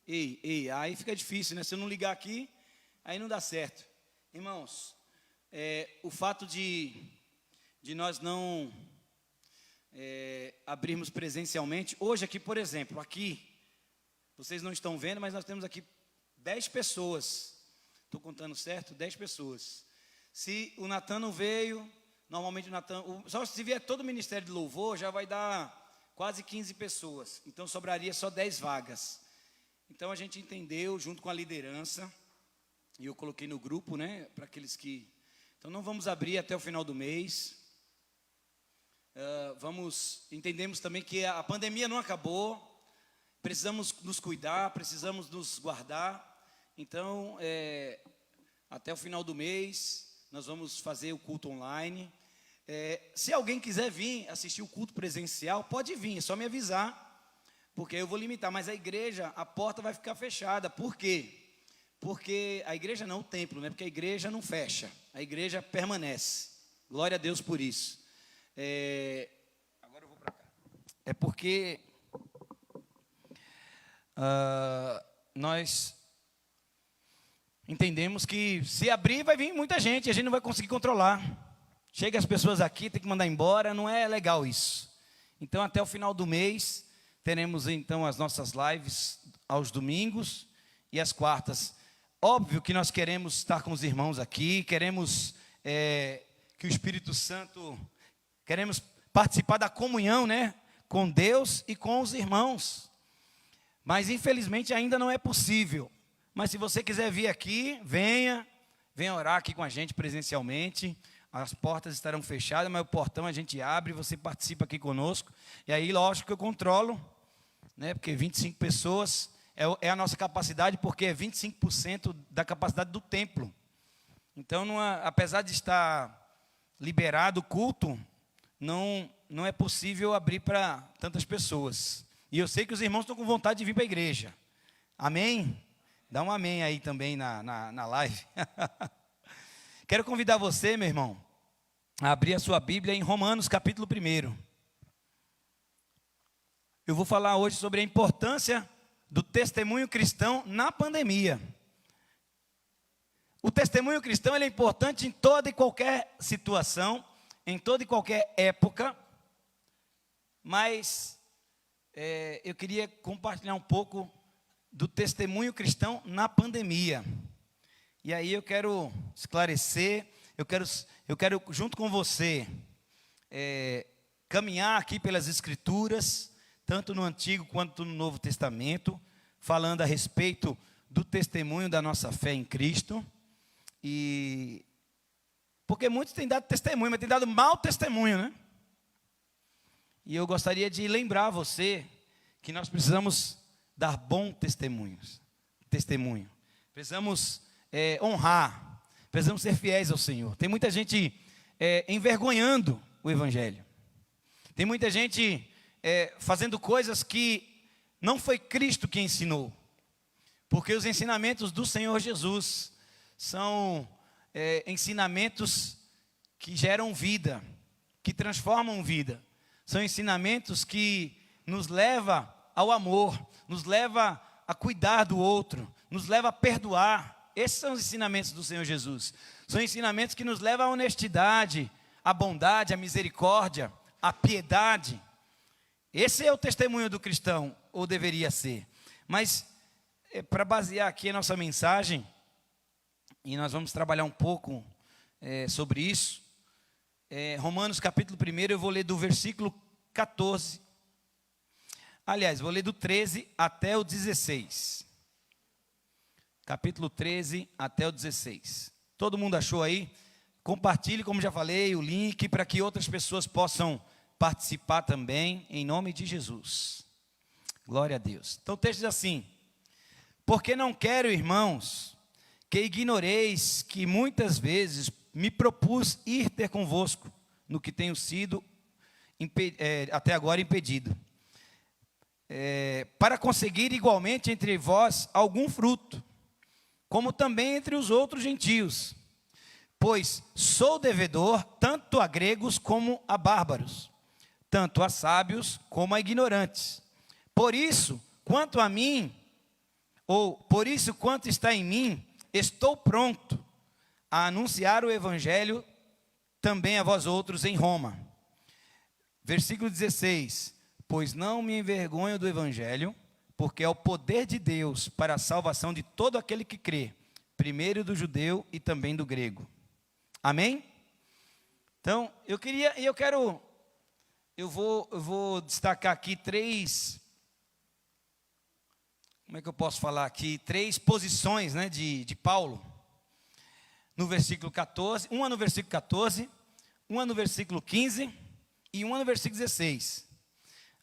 Ei, aí fica difícil, né? Se eu não ligar aqui, aí não dá certo. Irmãos, o fato de nós não... abrirmos presencialmente, hoje aqui, por exemplo, aqui, vocês não estão vendo, mas nós temos aqui 10 pessoas, estou contando certo? 10 pessoas. Se o Natan não veio, normalmente o Natan, só se vier todo o Ministério de Louvor, já vai dar quase 15 pessoas, então sobraria só 10 vagas. Então a gente entendeu, junto com a liderança, e eu coloquei no grupo, né, para aqueles que... Então não vamos abrir até o final do mês. Entendemos também que a pandemia não acabou, precisamos nos cuidar, precisamos nos guardar. Então, até o final do mês, nós vamos fazer o culto online. Se alguém quiser vir assistir o culto presencial, pode vir, é só me avisar, porque eu vou limitar. Mas a igreja, a porta vai ficar fechada. Por quê? Porque a igreja não, o templo, né? Porque a igreja não fecha, a igreja permanece. Glória a Deus por isso. Agora eu vou para cá. É porque nós entendemos que se abrir vai vir muita gente, a gente não vai conseguir controlar. Chega as pessoas aqui, tem que mandar embora, não é legal isso. Então até o final do mês teremos então as nossas lives aos domingos e às quartas. Óbvio que nós queremos estar com os irmãos aqui, queremos que o Espírito Santo, queremos participar da comunhão, né, com Deus e com os irmãos. Mas infelizmente ainda não é possível. Mas se você quiser vir aqui, venha orar aqui com a gente presencialmente. As portas estarão fechadas, mas o portão a gente abre, você participa aqui conosco. E aí, lógico que eu controlo, né, porque 25 pessoas é a nossa capacidade, porque é 25% da capacidade do templo. Então, apesar de estar liberado o culto, não é possível abrir para tantas pessoas. E eu sei que os irmãos estão com vontade de vir para a igreja. Amém? Dá um amém aí também na live. Quero convidar você, meu irmão, a abrir a sua Bíblia em Romanos capítulo 1. Eu vou falar hoje sobre a importância do testemunho cristão na pandemia. O testemunho cristão ele é importante em toda e qualquer situação, em toda e qualquer época, mas eu queria compartilhar um pouco do testemunho cristão na pandemia. E aí eu quero esclarecer, eu quero junto com você caminhar aqui pelas Escrituras, tanto no Antigo quanto no Novo Testamento, falando a respeito do testemunho da nossa fé em Cristo. E porque muitos têm dado testemunho, mas têm dado mau testemunho, né? E eu gostaria de lembrar você que nós precisamos dar bom testemunho. Precisamos honrar, precisamos ser fiéis ao Senhor. Tem muita gente envergonhando o Evangelho. Tem muita gente fazendo coisas que não foi Cristo que ensinou. Porque os ensinamentos do Senhor Jesus são ensinamentos que geram vida, que transformam vida. São ensinamentos que nos levam ao amor, nos levam a cuidar do outro, nos levam a perdoar. Esses são os ensinamentos do Senhor Jesus. São ensinamentos que nos levam à honestidade, à bondade, à misericórdia, à piedade. Esse é o testemunho do cristão, ou deveria ser. Mas, para basear aqui a nossa mensagem, e nós vamos trabalhar um pouco sobre isso, Romanos capítulo 1, eu vou ler do versículo 14. Aliás, vou ler do 13 até o 16. Capítulo 13 até o 16. Todo mundo achou aí? Compartilhe, como já falei, o link para que outras pessoas possam participar também, em nome de Jesus. Glória a Deus. Então o texto diz assim: porque não quero, irmãos, que ignoreis que muitas vezes me propus ir ter convosco, no que tenho sido até agora impedido, para conseguir igualmente entre vós algum fruto, como também entre os outros gentios, pois sou devedor tanto a gregos como a bárbaros, tanto a sábios como a ignorantes. Por isso, quanto está em mim, estou pronto a anunciar o evangelho também a vós outros em Roma. Versículo 16: pois não me envergonho do evangelho, porque é o poder de Deus para a salvação de todo aquele que crê, primeiro do judeu e também do grego. Amém? Então, eu vou destacar aqui três posições, né, de Paulo, no versículo 14, uma no versículo 14, uma no versículo 15 e uma no versículo 16.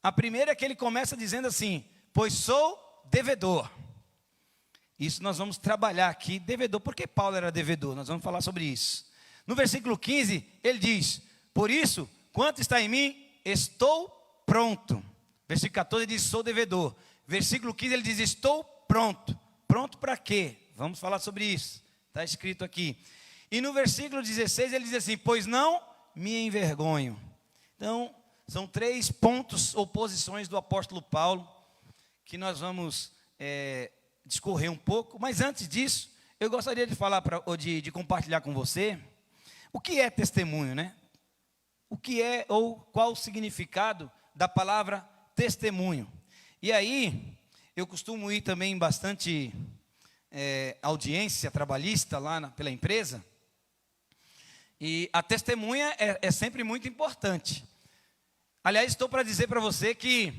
A primeira é que ele começa dizendo assim: pois sou devedor. Isso nós vamos trabalhar aqui, devedor. Por que Paulo era devedor? Nós vamos falar sobre isso. No versículo 15, ele diz: por isso, quanto está em mim, estou pronto. Versículo 14 ele diz: sou devedor. Versículo 15 ele diz: estou pronto. Pronto para quê? Vamos falar sobre isso. Está escrito aqui. E no versículo 16 ele diz assim: pois não me envergonho. Então, são 3 pontos ou posições do apóstolo Paulo que nós vamos discorrer um pouco. Mas antes disso, eu gostaria de falar ou de compartilhar com você o que é testemunho, né? O que é ou qual o significado da palavra testemunho. E aí, eu costumo ir também em bastante audiência trabalhista lá pela empresa. E a testemunha é sempre muito importante. Aliás, estou para dizer para você que,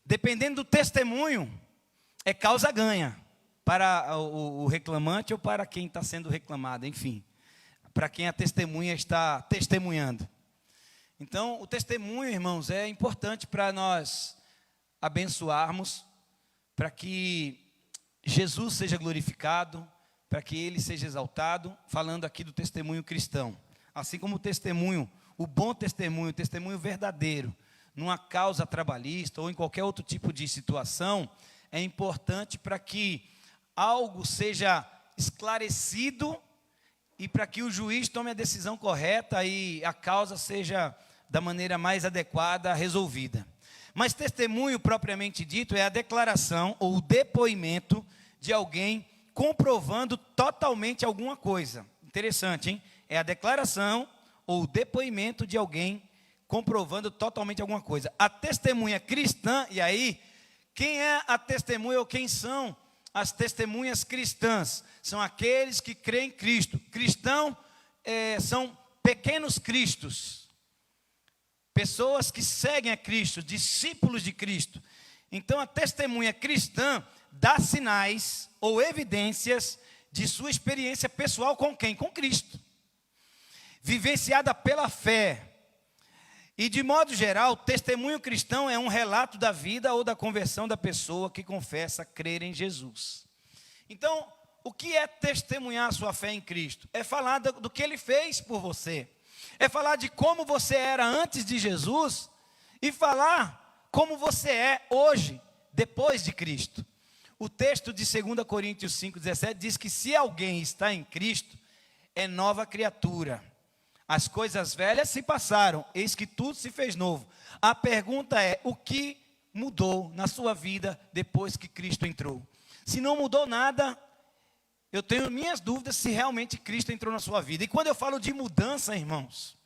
dependendo do testemunho, é causa ganha para o reclamante ou para quem está sendo reclamado, enfim, para quem a testemunha está testemunhando. Então, o testemunho, irmãos, é importante para nós abençoarmos, para que Jesus seja glorificado, para que Ele seja exaltado, falando aqui do testemunho cristão. Assim como o testemunho, o bom testemunho, o testemunho verdadeiro, numa causa trabalhista ou em qualquer outro tipo de situação, é importante para que algo seja esclarecido e para que o juiz tome a decisão correta e a causa seja da maneira mais adequada resolvida. Mas testemunho propriamente dito é a declaração ou o depoimento de alguém comprovando totalmente alguma coisa. Interessante, hein? É a declaração ou o depoimento de alguém comprovando totalmente alguma coisa. A testemunha cristã, e aí, quem é a testemunha ou quem são as testemunhas cristãs? São aqueles que creem em Cristo. Cristão são pequenos cristos. Pessoas que seguem a Cristo, discípulos de Cristo. Então a testemunha cristã dá sinais ou evidências de sua experiência pessoal com quem? Com Cristo. Vivenciada pela fé. E de modo geral, o testemunho cristão é um relato da vida ou da conversão da pessoa que confessa crer em Jesus. Então, o que é testemunhar a sua fé em Cristo? É falar do que Ele fez por você. É falar de como você era antes de Jesus e falar como você é hoje, depois de Cristo. O texto de 2 Coríntios 5,17 diz que se alguém está em Cristo, é nova criatura. As coisas velhas se passaram, eis que tudo se fez novo. A pergunta é: o que mudou na sua vida depois que Cristo entrou? Se não mudou nada, eu tenho minhas dúvidas se realmente Cristo entrou na sua vida. E quando eu falo de mudança, irmãos,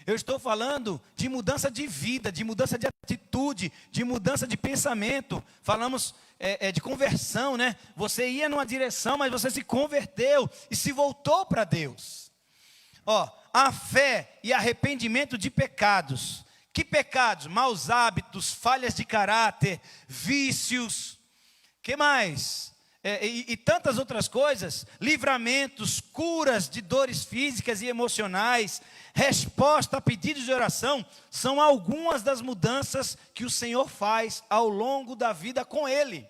eu estou falando de mudança de vida, de mudança de atitude, de mudança de pensamento. Falamos de conversão, né? Você ia numa direção, mas você se converteu e se voltou para Deus. A fé e arrependimento de pecados. Que pecados? Maus hábitos, falhas de caráter, vícios. Que mais? E tantas outras coisas. Livramentos, curas de dores físicas e emocionais, resposta a pedidos de oração, são algumas das mudanças que o Senhor faz ao longo da vida com Ele.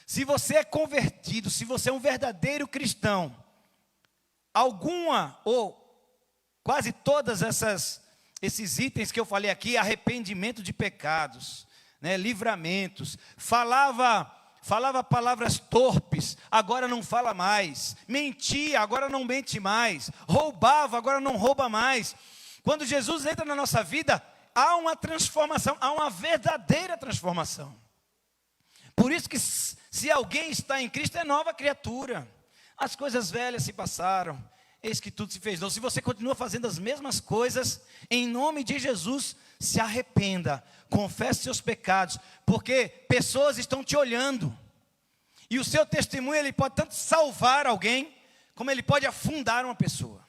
Se você é convertido, se você é um verdadeiro cristão, alguma ou quase todas esses itens que eu falei aqui, arrependimento de pecados, né, livramentos, falava palavras torpes, agora não fala mais, mentia, agora não mente mais, roubava, agora não rouba mais. Quando Jesus entra na nossa vida, há uma transformação, há uma verdadeira transformação. Por isso que se alguém está em Cristo, é nova criatura. As coisas velhas se passaram, eis que tudo se fez novo. Se você continua fazendo as mesmas coisas, em nome de Jesus, se arrependa, confesse seus pecados, porque pessoas estão te olhando. E o seu testemunho, ele pode tanto salvar alguém, como ele pode afundar uma pessoa.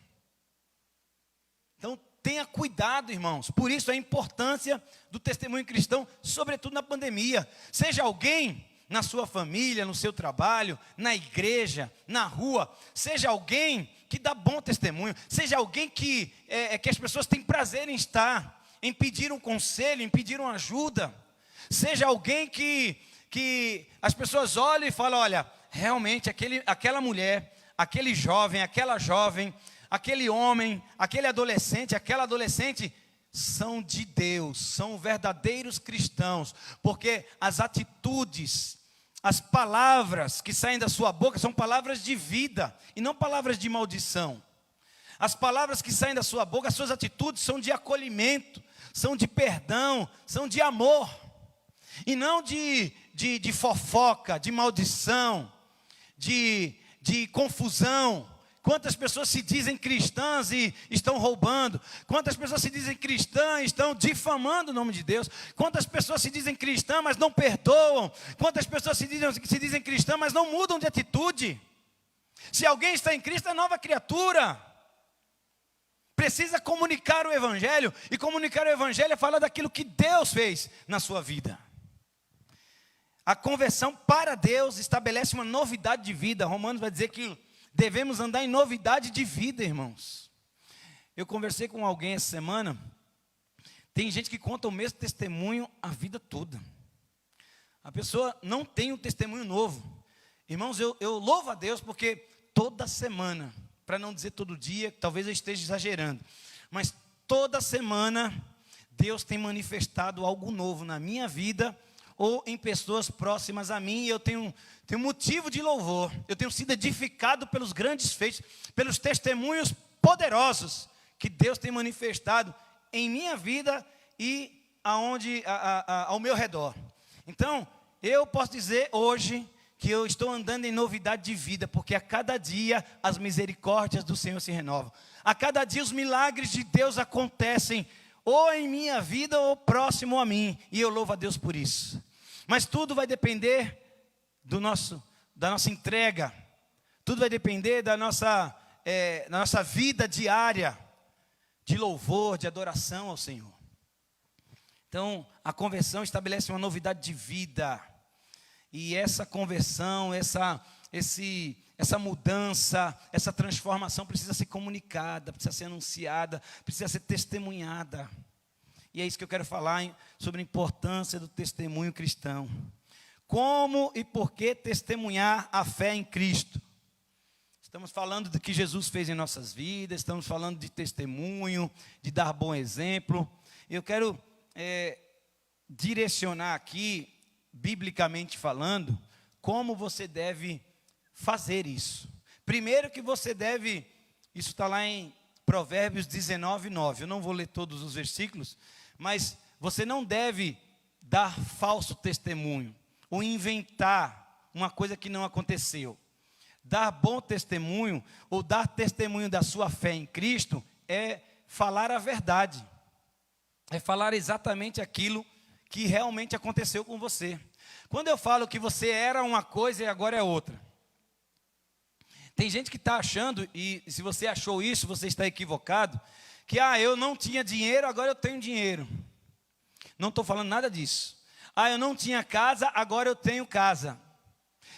Então, tenha cuidado, irmãos. Por isso a importância do testemunho cristão, sobretudo na pandemia. Seja alguém na sua família, no seu trabalho, na igreja, na rua, seja alguém que dá bom testemunho, seja alguém que as pessoas têm prazer em estar, em pedir um conselho, em pedir uma ajuda, seja alguém que as pessoas olham e falam: olha, realmente aquela mulher, aquele jovem, aquela jovem, aquele homem, aquele adolescente, aquela adolescente, são de Deus, são verdadeiros cristãos, porque as atitudes, as palavras que saem da sua boca são palavras de vida e não palavras de maldição. As palavras que saem da sua boca, as suas atitudes são de acolhimento, são de perdão, são de amor, e não de fofoca, de maldição, de confusão. Quantas pessoas se dizem cristãs e estão roubando? Quantas pessoas se dizem cristãs e estão difamando o nome de Deus? Quantas pessoas se dizem cristãs, mas não perdoam? Quantas pessoas se dizem cristãs, mas não mudam de atitude? Se alguém está em Cristo, é nova criatura. Precisa comunicar o Evangelho, e comunicar o Evangelho é falar daquilo que Deus fez na sua vida. A conversão para Deus estabelece uma novidade de vida. Romanos vai dizer que devemos andar em novidade de vida, irmãos. Eu conversei com alguém essa semana. Tem gente que conta o mesmo testemunho a vida toda. A pessoa não tem um testemunho novo. Irmãos, eu louvo a Deus porque toda semana, para não dizer todo dia, talvez eu esteja exagerando, mas toda semana Deus tem manifestado algo novo na minha vida ou em pessoas próximas a mim, e eu tenho motivo de louvor. Eu tenho sido edificado pelos grandes feitos, pelos testemunhos poderosos que Deus tem manifestado em minha vida e ao meu redor. Então, eu posso dizer hoje que eu estou andando em novidade de vida, porque a cada dia as misericórdias do Senhor se renovam. A cada dia os milagres de Deus acontecem, ou em minha vida ou próximo a mim, e eu louvo a Deus por isso. Mas tudo vai depender da nossa entrega, tudo vai depender da nossa vida diária, de louvor, de adoração ao Senhor. Então, a conversão estabelece uma novidade de vida, e essa conversão, essa mudança, essa transformação precisa ser comunicada, precisa ser anunciada, precisa ser testemunhada. E é isso que eu quero falar sobre a importância do testemunho cristão. Como e por que testemunhar a fé em Cristo? Estamos falando do que Jesus fez em nossas vidas, estamos falando de testemunho, de dar bom exemplo. Eu quero direcionar aqui, biblicamente falando, como você deve fazer isso. Primeiro que você deve, isso está lá em Provérbios 19:9. Eu não vou ler todos os versículos, mas você não deve dar falso testemunho, ou inventar uma coisa que não aconteceu. Dar bom testemunho, ou dar testemunho da sua fé em Cristo, é falar a verdade. É falar exatamente aquilo que realmente aconteceu com você. Quando eu falo que você era uma coisa e agora é outra, tem gente que está achando, e se você achou isso, você está equivocado, que eu não tinha dinheiro, agora eu tenho dinheiro. Não estou falando nada disso. Eu não tinha casa, agora eu tenho casa.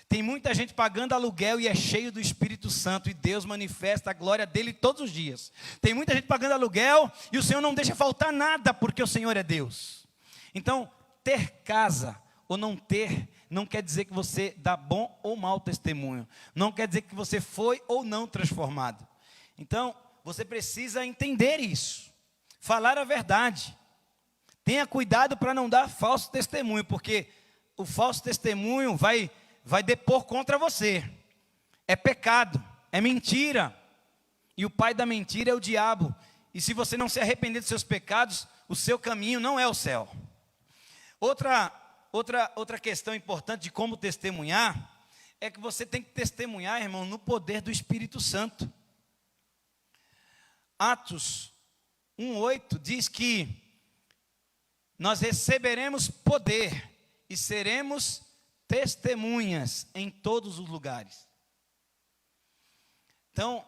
Tem muita gente pagando aluguel e é cheio do Espírito Santo, e Deus manifesta a glória dele todos os dias. Tem muita gente pagando aluguel e o Senhor não deixa faltar nada, porque o Senhor é Deus. Então, ter casa ou não ter, não quer dizer que você dá bom ou mau testemunho. Não quer dizer que você foi ou não transformado. Então, você precisa entender isso. Falar a verdade. Tenha cuidado para não dar falso testemunho, porque o falso testemunho vai depor contra você. É pecado, é mentira. E o pai da mentira é o diabo. E se você não se arrepender dos seus pecados, o seu caminho não é o céu. Outra questão importante de como testemunhar é que você tem que testemunhar, irmão, no poder do Espírito Santo. Atos 1:8 diz que nós receberemos poder e seremos testemunhas em todos os lugares. Então,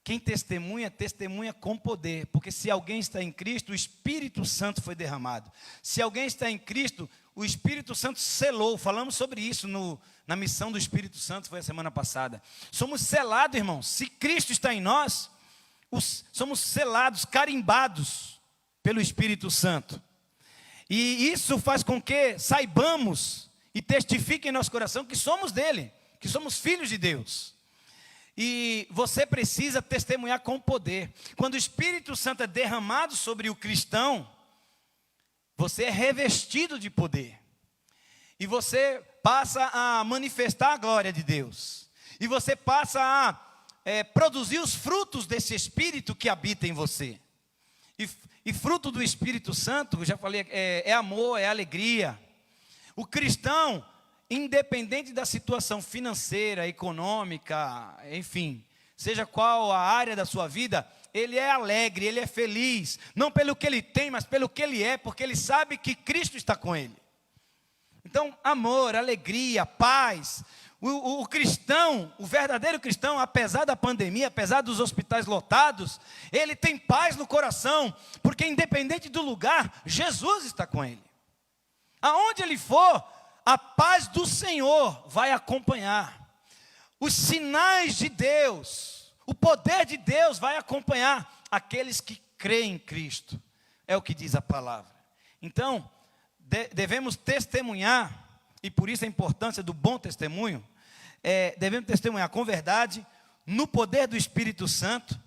quem testemunha, testemunha com poder, porque se alguém está em Cristo, o Espírito Santo foi derramado. Se alguém está em Cristo, o Espírito Santo selou. Falamos sobre isso na missão do Espírito Santo, foi a semana passada. Somos selados, irmãos. Se Cristo está em nós, somos selados, carimbados pelo Espírito Santo. E isso faz com que saibamos e testifique em nosso coração que somos dele, que somos filhos de Deus. E você precisa testemunhar com poder. Quando o Espírito Santo é derramado sobre o cristão, você é revestido de poder. E você passa a manifestar a glória de Deus. E você passa a produzir os frutos desse Espírito que habita em você. E fruto do Espírito Santo, eu já falei, é amor, é alegria. O cristão, independente da situação financeira, econômica, enfim, seja qual a área da sua vida, ele é alegre, ele é feliz, não pelo que ele tem, mas pelo que ele é, porque ele sabe que Cristo está com ele. Então, amor, alegria, paz. O cristão, o verdadeiro cristão, apesar da pandemia, apesar dos hospitais lotados, ele tem paz no coração, porque independente do lugar, Jesus está com ele. Aonde ele for, a paz do Senhor vai acompanhar. Os sinais de Deus, o poder de Deus vai acompanhar aqueles que creem em Cristo. É o que diz a palavra. Então, devemos testemunhar, e por isso a importância do bom testemunho. Devemos testemunhar com verdade, no poder do Espírito Santo.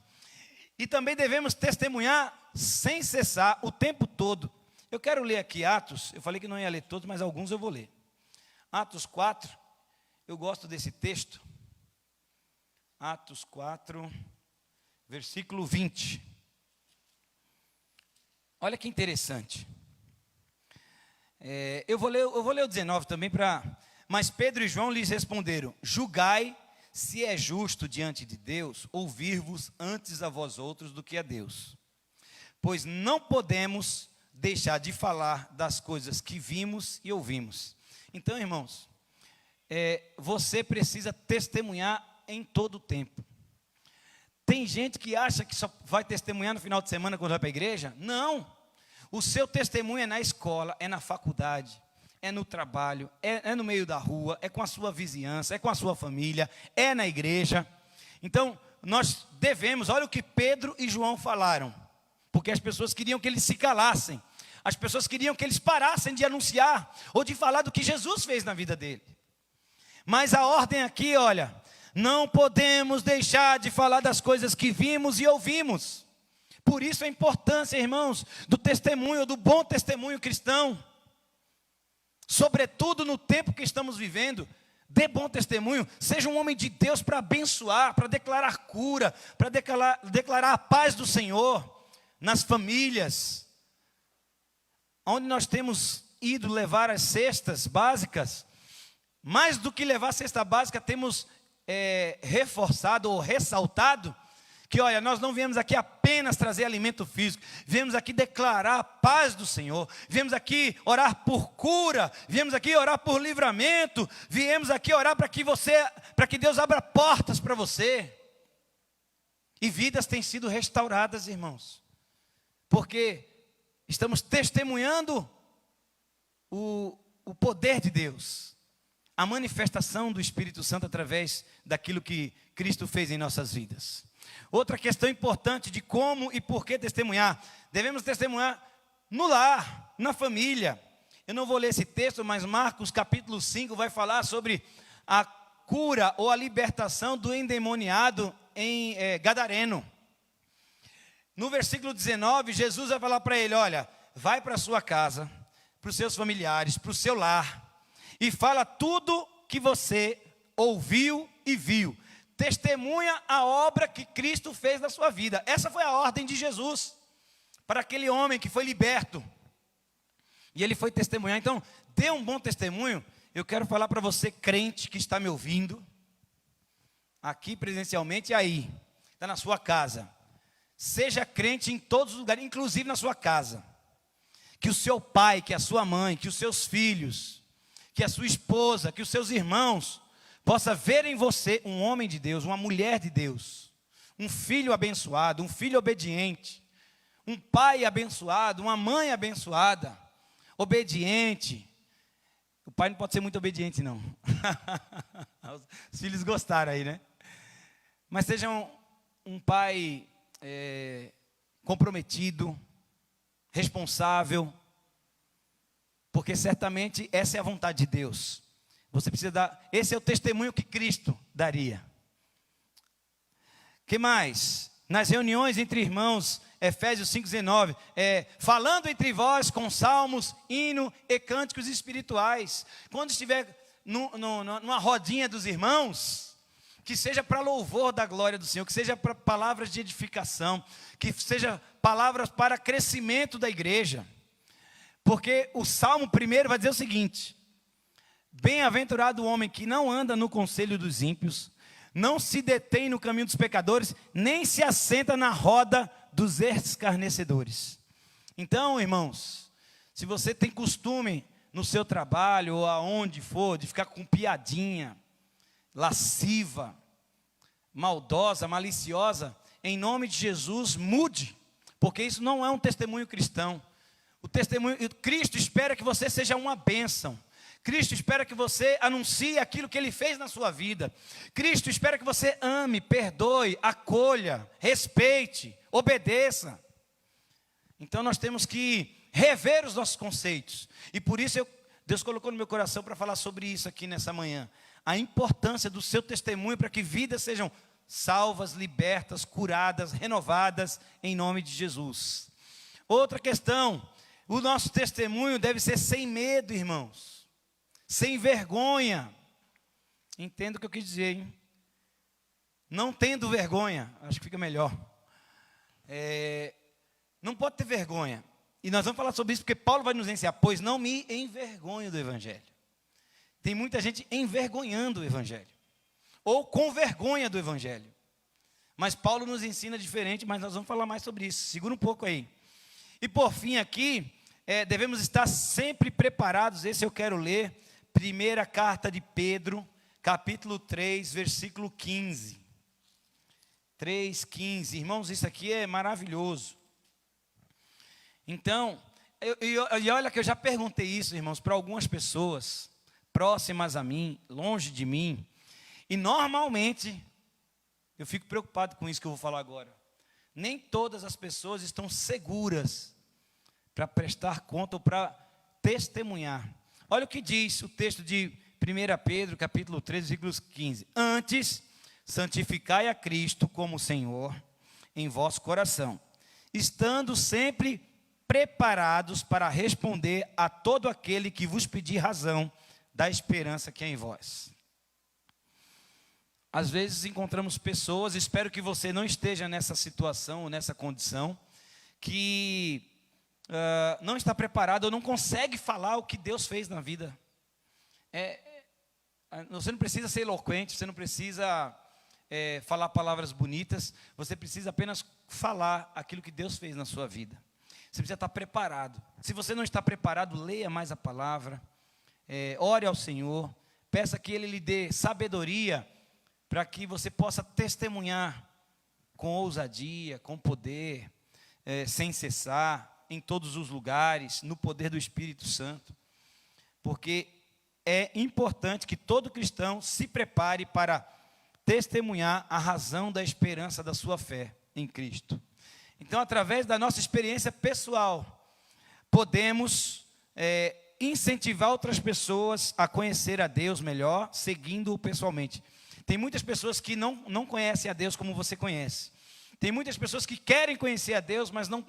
E também devemos testemunhar sem cessar, o tempo todo. Eu quero ler aqui Atos, eu falei que não ia ler todos, mas alguns eu vou ler. Atos 4, eu gosto desse texto. Atos 4, versículo 20. Olha que interessante. Eu vou ler o 19 também para... Mas Pedro e João lhes responderam: julgai se é justo diante de Deus ouvir-vos antes a vós outros do que a Deus. Pois não podemos deixar de falar das coisas que vimos e ouvimos. Então, irmãos, você precisa testemunhar em todo o tempo. Tem gente que acha que só vai testemunhar no final de semana quando vai para a igreja. Não, o seu testemunho é na escola, é na faculdade, é no trabalho, é no meio da rua, é com a sua vizinhança, é com a sua família, é na igreja. Então, nós devemos, olha o que Pedro e João falaram, porque as pessoas queriam que eles se calassem. As pessoas queriam que eles parassem de anunciar ou de falar do que Jesus fez na vida dele. Mas a ordem aqui, olha, não podemos deixar de falar das coisas que vimos e ouvimos. Por isso a importância, irmãos, do testemunho, do bom testemunho cristão. Sobretudo no tempo que estamos vivendo, dê bom testemunho, seja um homem de Deus para abençoar, para declarar cura, para declarar a paz do Senhor nas famílias. Onde nós temos ido levar as cestas básicas, mais do que levar a cesta básica, temos reforçado ou ressaltado, que olha, nós não viemos aqui apenas trazer alimento físico, viemos aqui declarar a paz do Senhor, viemos aqui orar por cura, viemos aqui orar por livramento, viemos aqui orar para que Deus abra portas para você. E vidas têm sido restauradas, irmãos, porque estamos testemunhando o poder de Deus, a manifestação do Espírito Santo através daquilo que Cristo fez em nossas vidas. Outra questão importante de como e por que testemunhar. Devemos testemunhar no lar, na família. Eu não vou ler esse texto, mas Marcos capítulo 5 vai falar sobre a cura ou a libertação do endemoniado em Gadareno. No versículo 19, Jesus vai falar para ele: olha, vai para a sua casa, para os seus familiares, para o seu lar, e fala tudo que você ouviu e viu. Testemunha a obra que Cristo fez na sua vida. Essa foi a ordem de Jesus para aquele homem que foi liberto. E ele foi testemunhar. Então, dê um bom testemunho. Eu quero falar para você, crente, que está me ouvindo, aqui presencialmente e aí, está na sua casa. Seja crente em todos os lugares, inclusive na sua casa. Que o seu pai, que a sua mãe, que os seus filhos, que a sua esposa, que os seus irmãos possa ver em você um homem de Deus, uma mulher de Deus, um filho abençoado, um filho obediente, um pai abençoado, uma mãe abençoada, obediente. O pai não pode ser muito obediente, não. Os filhos gostaram aí, né? Mas seja um pai comprometido, responsável, porque certamente essa é a vontade de Deus. Você precisa dar, esse é o testemunho que Cristo daria. Que mais? Nas reuniões entre irmãos, Efésios 5,19, falando entre vós com salmos, hino e cânticos espirituais. Quando estiver numa rodinha dos irmãos, que seja para louvor da glória do Senhor, que seja para palavras de edificação, que seja palavras para crescimento da igreja. Porque o Salmo primeiro vai dizer o seguinte: bem-aventurado o homem que não anda no conselho dos ímpios, não se detém no caminho dos pecadores, nem se assenta na roda dos escarnecedores. Então, irmãos, se você tem costume no seu trabalho ou aonde for, de ficar com piadinha, lasciva, maldosa, maliciosa, em nome de Jesus, mude, porque isso não é um testemunho cristão. O testemunho, Cristo espera que você seja uma bênção. Cristo espera que você anuncie aquilo que Ele fez na sua vida. Cristo espera que você ame, perdoe, acolha, respeite, obedeça. Então nós temos que rever os nossos conceitos. E por isso Deus colocou no meu coração para falar sobre isso aqui nessa manhã. A importância do seu testemunho para que vidas sejam salvas, libertas, curadas, renovadas em nome de Jesus. Outra questão, o nosso testemunho deve ser sem medo, irmãos. Sem vergonha. Entenda o que eu quis dizer, hein? Não tendo vergonha, acho que fica melhor. Não pode ter vergonha. E nós vamos falar sobre isso porque Paulo vai nos ensinar. Pois não me envergonho do Evangelho. Tem muita gente envergonhando o Evangelho. Ou com vergonha do Evangelho. Mas Paulo nos ensina diferente, mas nós vamos falar mais sobre isso. Segura um pouco aí. E por fim aqui, devemos estar sempre preparados. Esse eu quero ler. Primeira carta de Pedro, capítulo 3, versículo 15. 3:15. Irmãos, isso aqui é maravilhoso. Então, e olha que eu já perguntei isso, irmãos, para algumas pessoas próximas a mim, longe de mim. E normalmente, eu fico preocupado com isso que eu vou falar agora. Nem todas as pessoas estão seguras para prestar conta ou para testemunhar. Olha o que diz o texto de 1 Pedro, capítulo 3, versículos 15. Antes, santificai a Cristo como Senhor em vosso coração, estando sempre preparados para responder a todo aquele que vos pedir razão da esperança que é em vós. Às vezes encontramos pessoas, espero que você não esteja nessa situação ou nessa condição, que não está preparado ou não consegue falar o que Deus fez na vida. Você não precisa ser eloquente, você não precisa falar palavras bonitas, você precisa apenas falar aquilo que Deus fez na sua vida. Você precisa estar preparado. Se você não está preparado, leia mais a palavra, ore ao Senhor, peça que Ele lhe dê sabedoria para que você possa testemunhar com ousadia, com poder, sem cessar, em todos os lugares, no poder do Espírito Santo. Porque é importante que todo cristão se prepare para testemunhar a razão da esperança da sua fé em Cristo. Então, através da nossa experiência pessoal, podemos incentivar outras pessoas a conhecer a Deus melhor, seguindo-o pessoalmente. Tem muitas pessoas que não conhecem a Deus como você conhece. Tem muitas pessoas que querem conhecer a Deus, mas não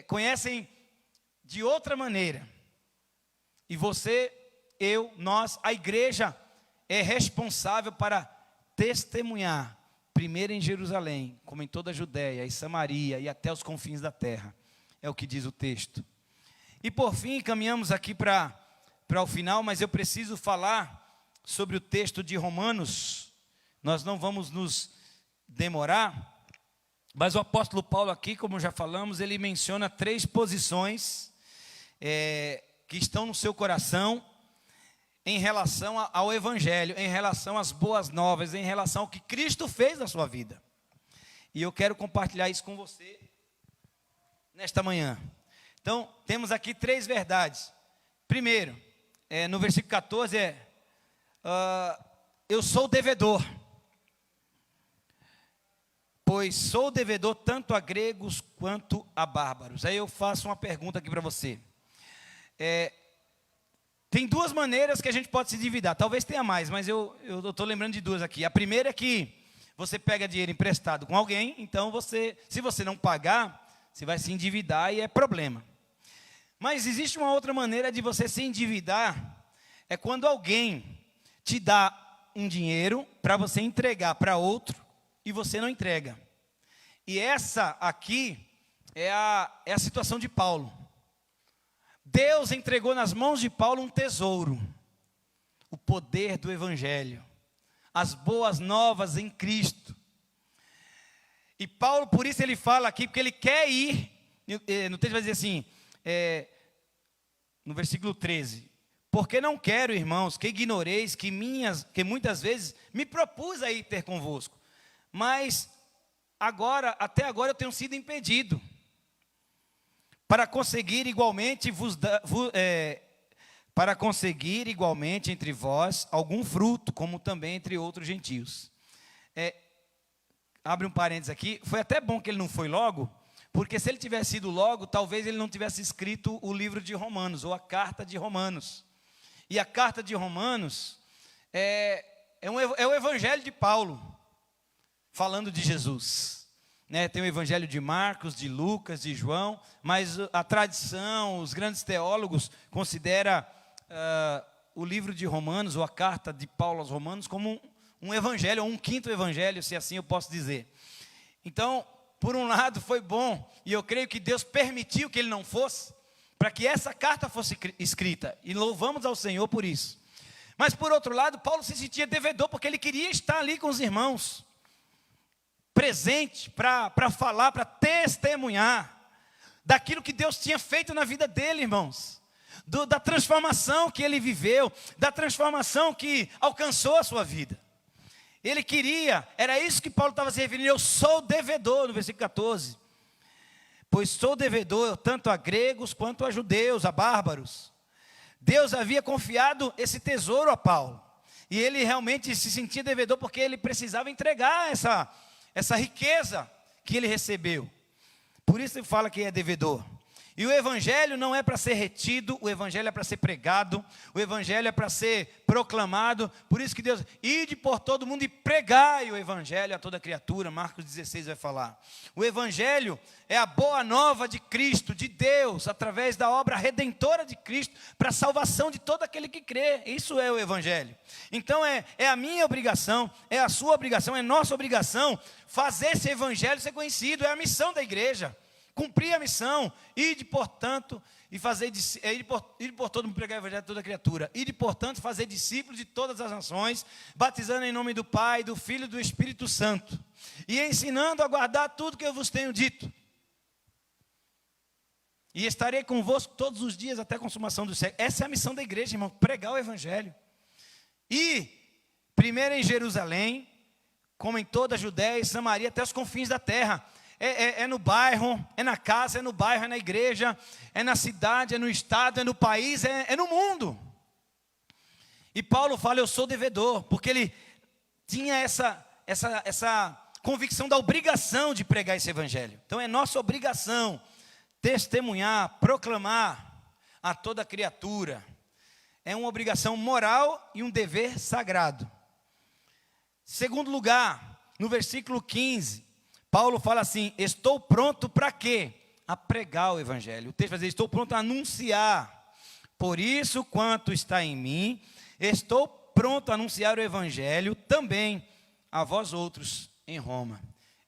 conhecem de outra maneira. E você, nós, a igreja é responsável para testemunhar, primeiro em Jerusalém, como em toda a Judéia e Samaria e até os confins da terra. É o que diz o texto. E por fim, caminhamos aqui para o final, mas eu preciso falar sobre o texto de Romanos. Nós não vamos nos demorar, mas o apóstolo Paulo aqui, como já falamos, ele menciona 3 posições que estão no seu coração em relação ao Evangelho, em relação às boas novas, em relação ao que Cristo fez na sua vida. E eu quero compartilhar isso com você nesta manhã. Então, temos aqui 3 verdades. Primeiro, no versículo 14 eu sou devedor. Pois sou devedor tanto a gregos quanto a bárbaros. Aí eu faço uma pergunta aqui para você. Tem 2 maneiras que a gente pode se endividar. Talvez tenha mais, mas eu estou lembrando de 2 aqui. A primeira é que Você pega dinheiro emprestado com alguém, então se você não pagar, você vai se endividar e é problema. Mas existe uma outra maneira de você se endividar, é quando alguém te dá um dinheiro para você entregar para outro e você não entrega. E essa aqui é a situação de Paulo. Deus entregou nas mãos de Paulo um tesouro, o poder do Evangelho, as boas novas em Cristo. E Paulo, por isso ele fala aqui, porque ele quer ir, no texto vai dizer assim, no versículo 13, porque não quero, irmãos, que ignoreis que muitas vezes me propus a ir ter convosco, mas até agora eu tenho sido impedido, para conseguir igualmente entre vós algum fruto, como também entre outros gentios. Abre um parênteses aqui, foi até bom que ele não foi logo, porque se ele tivesse ido logo, talvez ele não tivesse escrito o livro de Romanos, ou a carta de Romanos. E a carta de Romanos é o evangelho de Paulo, falando de Jesus. Tem o evangelho de Marcos, de Lucas, de João, mas a tradição, os grandes teólogos consideram o livro de Romanos, ou a carta de Paulo aos Romanos, como um evangelho, ou um quinto evangelho, se assim eu posso dizer. Então, por um lado foi bom, e eu creio que Deus permitiu que ele não fosse, para que essa carta fosse escrita, e louvamos ao Senhor por isso. Mas por outro lado, Paulo se sentia devedor, porque ele queria estar ali com os irmãos, presente para falar, para testemunhar daquilo que Deus tinha feito na vida dele, irmãos, da transformação que ele viveu, da transformação que alcançou a sua vida. Ele queria, era isso que Paulo estava se referindo, eu sou devedor, no versículo 14, pois sou devedor tanto a gregos quanto a judeus, a bárbaros. Deus havia confiado esse tesouro a Paulo, e ele realmente se sentia devedor, porque ele precisava entregar essa riqueza que ele recebeu. Por isso ele fala que é devedor. E o evangelho não é para ser retido, o evangelho é para ser pregado, o evangelho é para ser proclamado. Por isso que Deus, ide por todo mundo e pregai o evangelho a toda criatura. Marcos 16 vai falar. O evangelho é a boa nova de Cristo, de Deus, através da obra redentora de Cristo, para a salvação de todo aquele que crê. Isso é o evangelho. Então é a minha obrigação, é a sua obrigação, é nossa obrigação fazer esse evangelho ser conhecido. É a missão da igreja. Cumprir a missão, ide, portanto, ide por todo mundo pregar o evangelho a toda criatura. Ide, portanto, fazer discípulos de todas as nações, batizando em nome do Pai, do Filho e do Espírito Santo, e ensinando a guardar tudo que eu vos tenho dito. E estarei convosco todos os dias até a consumação do século. Essa é a missão da igreja, irmão, pregar o evangelho. E, primeiro em Jerusalém, como em toda a Judéia e Samaria, até os confins da terra. É no bairro, é na casa, é no bairro, é na igreja, é na cidade, é no estado, é no país, é no mundo. E Paulo fala, eu sou devedor, porque ele tinha essa convicção da obrigação de pregar esse evangelho. Então é nossa obrigação testemunhar, proclamar a toda criatura. É uma obrigação moral e um dever sagrado. Segundo lugar, no versículo 15, Paulo fala assim, estou pronto para quê? A pregar o evangelho. O texto vai dizer, estou pronto a anunciar. Por isso, quanto está em mim, estou pronto a anunciar o evangelho também a vós outros em Roma.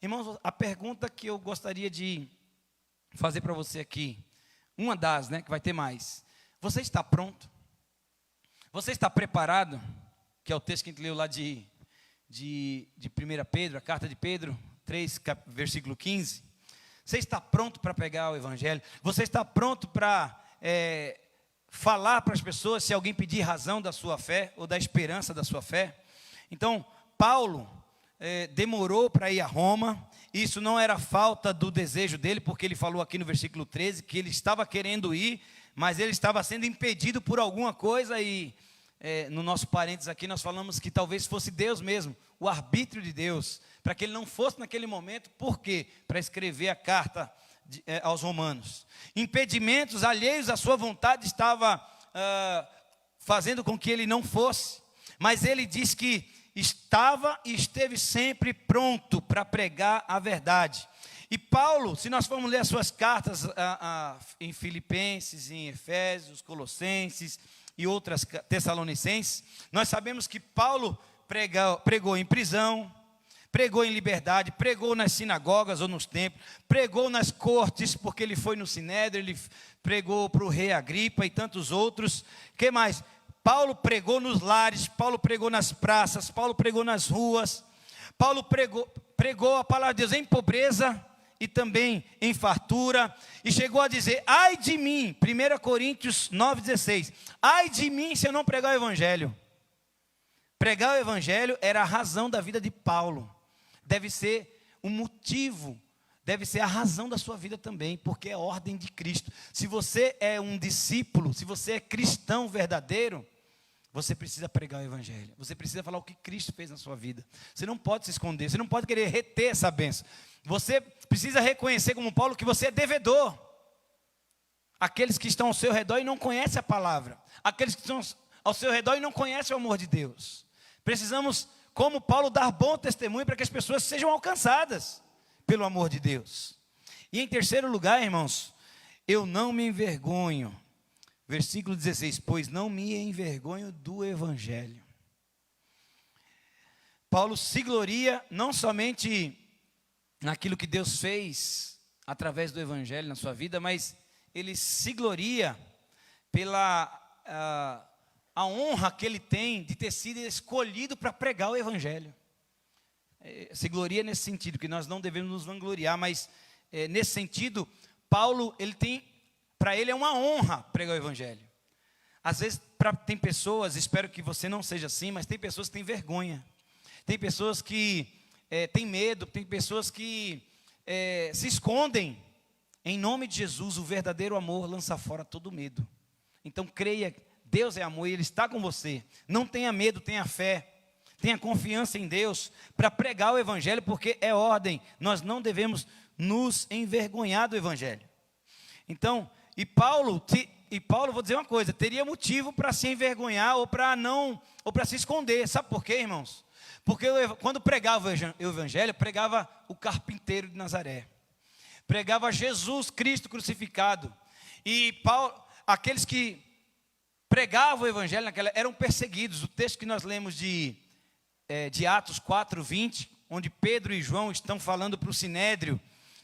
Irmãos, a pergunta que eu gostaria de fazer para você aqui, uma das, que vai ter mais. Você está pronto? Você está preparado? Que é o texto que a gente leu lá de 1 Pedro, a carta de Pedro, 3, versículo 15. Você está pronto para pegar o evangelho? Você está pronto para falar para as pessoas se alguém pedir razão da sua fé ou da esperança da sua fé? Então, Paulo demorou para ir a Roma. Isso não era falta do desejo dele, porque ele falou aqui no versículo 13 que ele estava querendo ir, mas ele estava sendo impedido por alguma coisa. E no nosso parênteses aqui nós falamos que talvez fosse Deus mesmo, o arbítrio de Deus, para que ele não fosse naquele momento. Por quê? Para escrever a carta aos romanos. Impedimentos alheios à sua vontade estava fazendo com que ele não fosse, mas ele diz que estava e esteve sempre pronto para pregar a verdade. E Paulo, se nós formos ler as suas cartas em Filipenses, em Efésios, Colossenses e outras Tessalonicenses, nós sabemos que Paulo pregou em prisão, pregou em liberdade, pregou nas sinagogas ou nos templos, pregou nas cortes, porque ele foi no Sinédrio, ele pregou para o rei Agripa e tantos outros. Que mais? Paulo pregou nos lares, Paulo pregou nas praças, Paulo pregou nas ruas, Paulo pregou a palavra de Deus em pobreza e também em fartura, e chegou a dizer: ai de mim, 1 Coríntios 9,16, ai de mim se eu não pregar o evangelho. Pregar o evangelho era a razão da vida de Paulo, deve ser o motivo, deve ser a razão da sua vida também, porque é a ordem de Cristo. Se você é um discípulo, se você é cristão verdadeiro, você precisa pregar o evangelho, você precisa falar o que Cristo fez na sua vida. Você não pode se esconder, você não pode querer reter essa bênção. Você precisa reconhecer, como Paulo, que você é devedor. Aqueles que estão ao seu redor e não conhecem a palavra, aqueles que estão ao seu redor e não conhecem o amor de Deus. Precisamos, como Paulo, dar bom testemunho para que as pessoas sejam alcançadas pelo amor de Deus. E em terceiro lugar, irmãos, eu não me envergonho. Versículo 16, pois não me envergonho do evangelho. Paulo se gloria não somente naquilo que Deus fez através do evangelho na sua vida, mas ele se gloria pela a honra que ele tem de ter sido escolhido para pregar o evangelho. Se gloria nesse sentido, que nós não devemos nos vangloriar, mas nesse sentido, Paulo, para ele é uma honra pregar o evangelho. Às vezes tem pessoas, espero que você não seja assim, mas tem pessoas que têm vergonha, tem pessoas que têm medo, tem pessoas que se escondem. Em nome de Jesus, o verdadeiro amor lança fora todo medo. Então creia, Deus é amor e Ele está com você. Não tenha medo, tenha fé, tenha confiança em Deus para pregar o evangelho, porque é ordem. Nós não devemos nos envergonhar do evangelho. Então, e Paulo, vou dizer uma coisa, teria motivo para se envergonhar ou para se esconder. Sabe por quê, irmãos? Porque quando pregava o evangelho, pregava o carpinteiro de Nazaré, pregava Jesus Cristo crucificado. E Paulo, aqueles que pregavam o evangelho eram perseguidos. O texto que nós lemos de Atos 4:20, onde Pedro e João estão falando para o Sinédrio,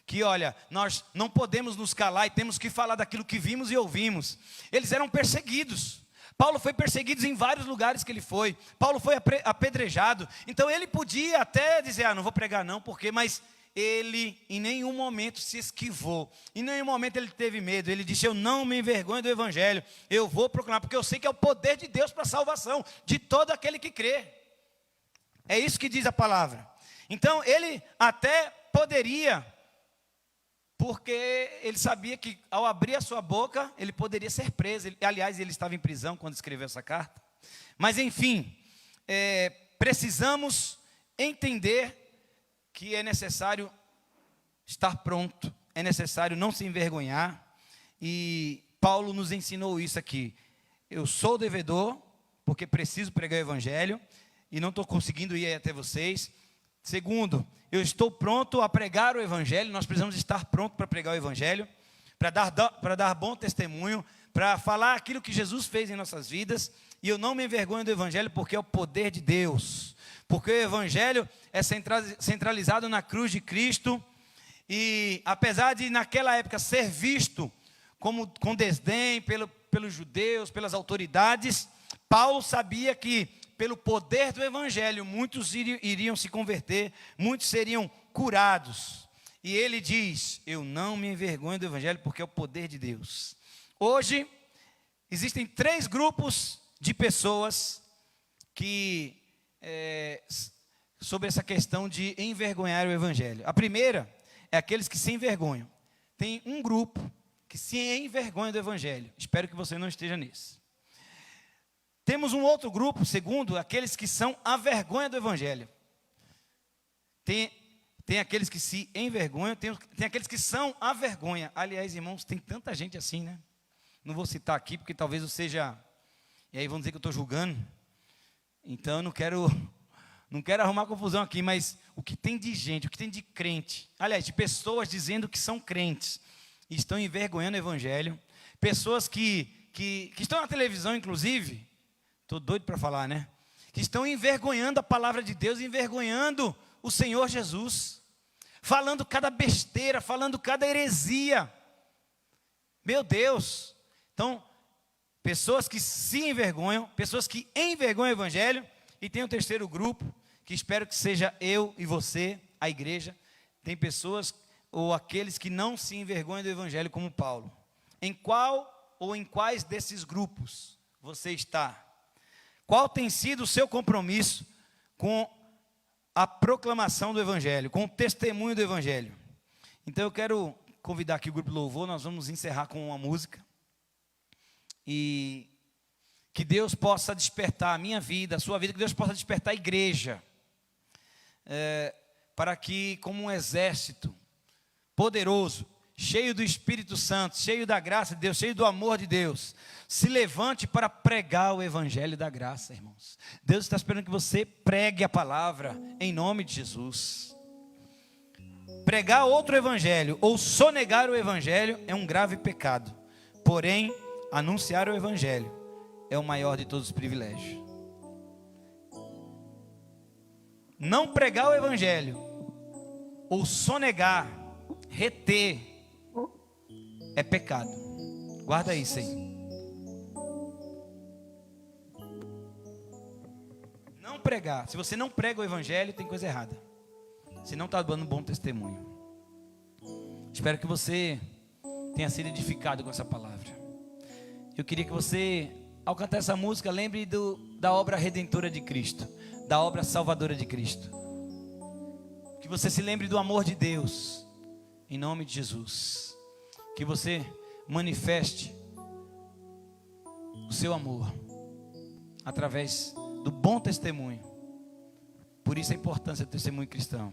que olha, nós não podemos nos calar e temos que falar daquilo que vimos e ouvimos. Eles eram perseguidos. Paulo foi perseguido em vários lugares que ele foi. Paulo foi apedrejado. Então ele podia até dizer, não vou pregar não, mas ele em nenhum momento se esquivou. Em nenhum momento ele teve medo. Ele disse, eu não me envergonho do evangelho. Eu vou proclamar, porque eu sei que é o poder de Deus para a salvação de todo aquele que crê. É isso que diz a palavra. Então ele até poderia, porque ele sabia que ao abrir a sua boca, ele poderia ser preso. Aliás, ele estava em prisão quando escreveu essa carta. Mas enfim, precisamos entender que é necessário estar pronto, é necessário não se envergonhar. E Paulo nos ensinou isso aqui. Eu sou devedor, porque preciso pregar o evangelho, e não estou conseguindo ir até vocês. Segundo, eu estou pronto a pregar o evangelho. Nós precisamos estar prontos para pregar o evangelho, para dar bom testemunho, para falar aquilo que Jesus fez em nossas vidas. E eu não me envergonho do evangelho, porque é o poder de Deus, porque o evangelho é centralizado na cruz de Cristo. E apesar de naquela época ser visto como com desdém pelos judeus, pelas autoridades, Paulo sabia que pelo poder do evangelho, muitos iriam se converter, muitos seriam curados. E ele diz, eu não me envergonho do evangelho, porque é o poder de Deus. Hoje, existem 3 grupos de pessoas que, sobre essa questão de envergonhar o evangelho. A primeira é aqueles que se envergonham. Tem um grupo que se envergonha do evangelho. Espero que você não esteja nisso. Temos um outro grupo, segundo, aqueles que são a vergonha do evangelho. Tem aqueles que se envergonham, tem aqueles que são a vergonha. Aliás, irmãos, tem tanta gente assim, né? Não vou citar aqui, porque talvez eu seja... E aí vão dizer que eu estou julgando. Então eu Não quero arrumar confusão aqui, mas o que tem de gente, o que tem de crente, aliás, de pessoas dizendo que são crentes, e estão envergonhando o evangelho, pessoas que estão na televisão, inclusive, estou doido para falar, né? Que estão envergonhando a palavra de Deus, envergonhando o Senhor Jesus, falando cada besteira, falando cada heresia. Meu Deus! Então, pessoas que se envergonham, pessoas que envergonham o evangelho, e tem um terceiro grupo, que espero que seja eu e você, a igreja. Tem pessoas, ou aqueles que não se envergonham do evangelho, como Paulo. Em qual ou em quais desses grupos você está? Qual tem sido o seu compromisso com a proclamação do evangelho, com o testemunho do evangelho? Então eu quero convidar aqui o grupo Louvor, nós vamos encerrar com uma música. E que Deus possa despertar a minha vida, a sua vida, que Deus possa despertar a igreja, para que, como um exército poderoso, cheio do Espírito Santo, cheio da graça de Deus, cheio do amor de Deus, se levante para pregar o evangelho da graça, irmãos. Deus está esperando que você pregue a palavra em nome de Jesus. Pregar outro evangelho ou sonegar o evangelho é um grave pecado. Porém, anunciar o evangelho é o maior de todos os privilégios. Não pregar o evangelho ou sonegar, reter, é pecado. Guarda isso aí. Não pregar. Se você não prega o evangelho, tem coisa errada. Você não está dando um bom testemunho. Espero que você tenha sido edificado com essa palavra. Eu queria que você, ao cantar essa música, lembre da obra redentora de Cristo, da obra salvadora de Cristo. Que você se lembre do amor de Deus, em nome de Jesus. Que você manifeste o seu amor através do bom testemunho. Por isso a importância do testemunho cristão.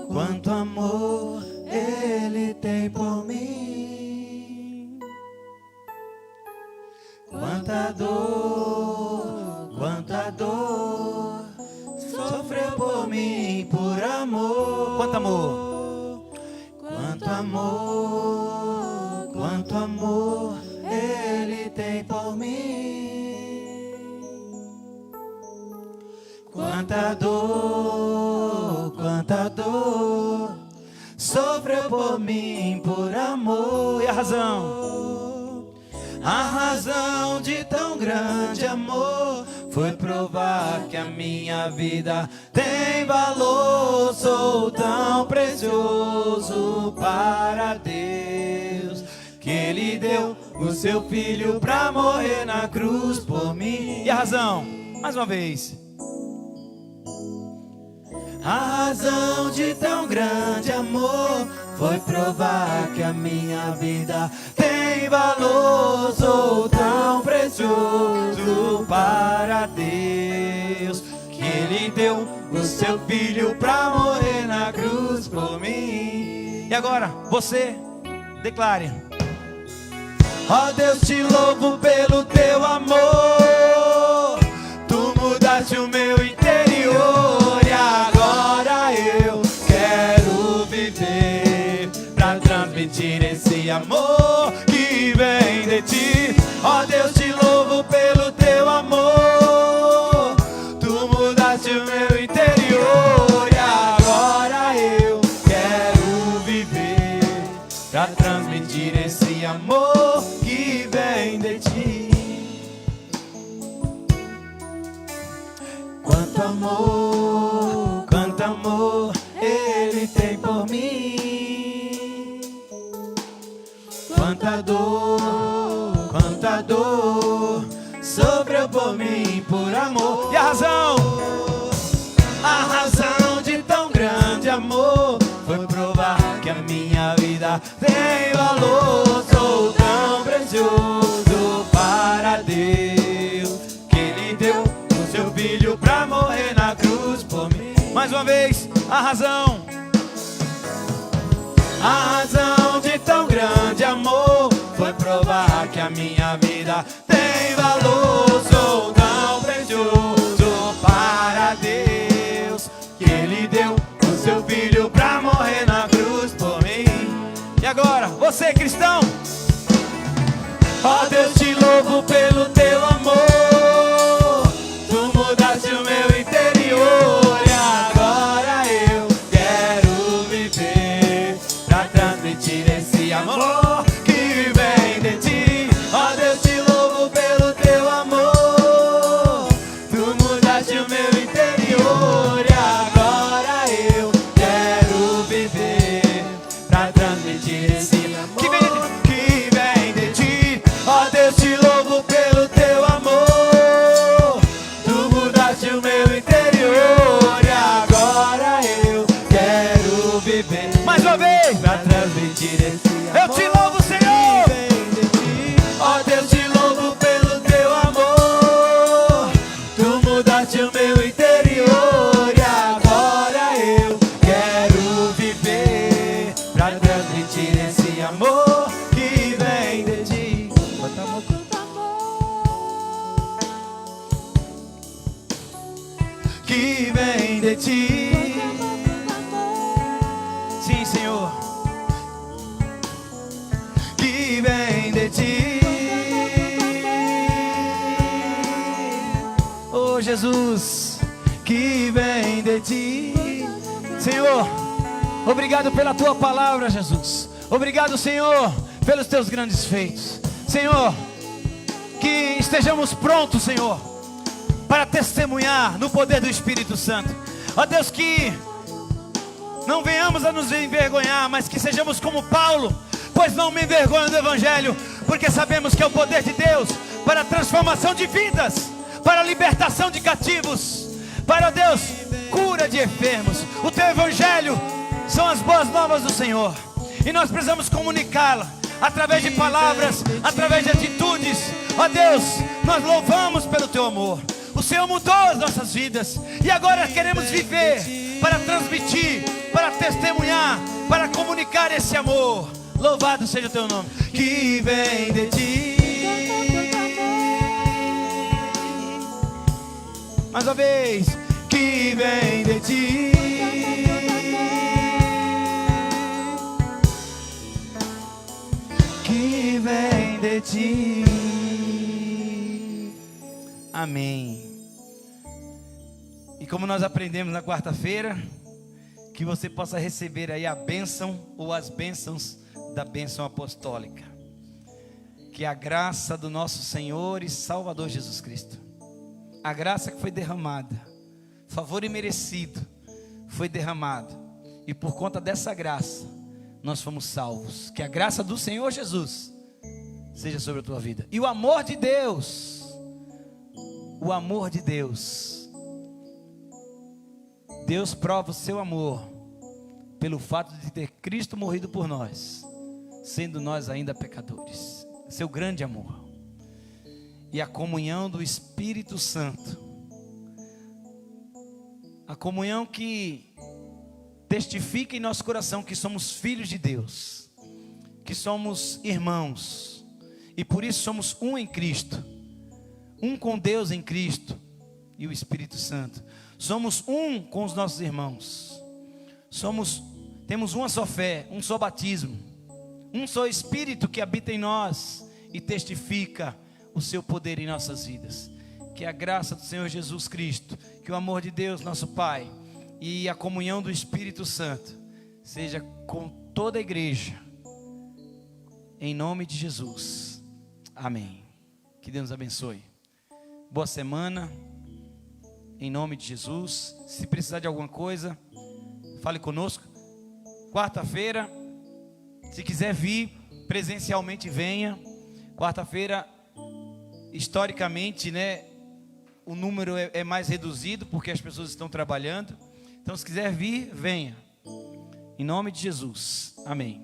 Quanto amor Ele tem por mim. Quanta dor sofreu por mim, por amor. Quanto amor, quanto amor Ele tem por mim. Quanta dor sofreu por mim, por amor. e a razão de tão grande amor foi provar que a minha vida tem valor. Sou tão precioso para Deus, que Ele deu o seu filho pra morrer na cruz por mim. e a razão, mais uma vez. A razão de tão grande amor foi provar que a minha vida tem valor. Sou tão precioso para Deus, que Ele deu o seu filho pra morrer na cruz por mim. E agora, você declare: Ó Deus, te louvo pelo teu amor. Tu mudaste o meu interior. E agora eu quero viver pra transmitir esse amor que vem de ti. Ó Deus, te louvo pelo teu amor. Tu mudaste o meu interior. E agora eu quero viver pra transmitir esse amor que vem de ti. Quanto amor Ele tem por mim. Quanta dor sofreu por mim, por amor. e a razão de tão grande amor foi provar que a minha vida tem valor. Sou tão Mais uma vez, a razão de tão grande amor foi provar que a minha vida tem valor. Sou tão precioso para Deus, que Ele deu o seu filho pra morrer na cruz por mim. E agora, você cristão, Ó Deus, te louvo pelo teu amor, tu mudaste o meu interior. E agora eu quero viver pra transmitir esse amor que vem de ti. Ó Deus, te louvo pelo teu amor, tu mudaste o meu interior. E agora eu quero viver pra transmitir esse amor que vem de ti. Ó Deus, te louvo pelo teu amor, tu mudaste o meu interior. E agora eu quero viver mais uma vez, pra transmitir esse amor. eu te louvo, Senhor. que vem de ti. Ó Deus, te louvo pelo teu amor, tu mudaste o meu interior. E agora eu quero viver pra transmitir esse amor que vem de ti. Bota a mão. Que vem de ti. Sim, Senhor. Que vem de ti. Oh, Jesus, Que vem de ti. Senhor, obrigado pela tua palavra, Jesus. Obrigado, Senhor, pelos teus grandes feitos. Senhor, que estejamos prontos, Senhor, para testemunhar no poder do Espírito Santo. Ó Deus, que não venhamos a nos envergonhar, mas que sejamos como Paulo, pois não me envergonho do Evangelho, porque sabemos que é o poder de Deus para a transformação de vidas, para a libertação de cativos, para, ó Deus, cura de enfermos. O teu Evangelho são as boas novas do Senhor, e nós precisamos comunicá-la através de palavras, através de atitudes. Ó Deus, nós louvamos pelo teu amor. O Senhor mudou as nossas vidas, e agora queremos viver para transmitir, para testemunhar, para comunicar esse amor. Louvado seja o teu nome. Que vem de ti. Mais uma vez, Que vem de ti. Que vem de ti. amém. E como nós aprendemos na quarta-feira, que você possa receber aí a bênção ou as bênçãos da bênção apostólica. Que a graça do nosso Senhor e Salvador Jesus Cristo, a graça que foi derramada, favor imerecido, foi derramado, e por conta dessa graça, nós fomos salvos. Que a graça do Senhor Jesus seja sobre a tua vida. E o amor de Deus, Deus prova o seu amor pelo fato de ter Cristo morrido por nós, sendo nós ainda pecadores. Seu grande amor. E a comunhão do Espírito Santo, a comunhão que testifica em nosso coração que somos filhos de Deus, que somos irmãos, e por isso somos um em Cristo, um com Deus em Cristo e o Espírito Santo. Somos um com os nossos irmãos. Temos uma só fé, um só batismo, um só Espírito que habita em nós e testifica o seu poder em nossas vidas. Que a graça do Senhor Jesus Cristo, que o amor de Deus nosso Pai e a comunhão do Espírito Santo seja com toda a igreja, em nome de Jesus, amém. Que Deus nos abençoe. Boa semana, em nome de Jesus. Se precisar de alguma coisa, fale conosco. Quarta-feira, se quiser vir presencialmente, venha. Quarta-feira, historicamente, né, o número é mais reduzido, porque as pessoas estão trabalhando. Então, se quiser vir, venha. Em nome de Jesus, amém.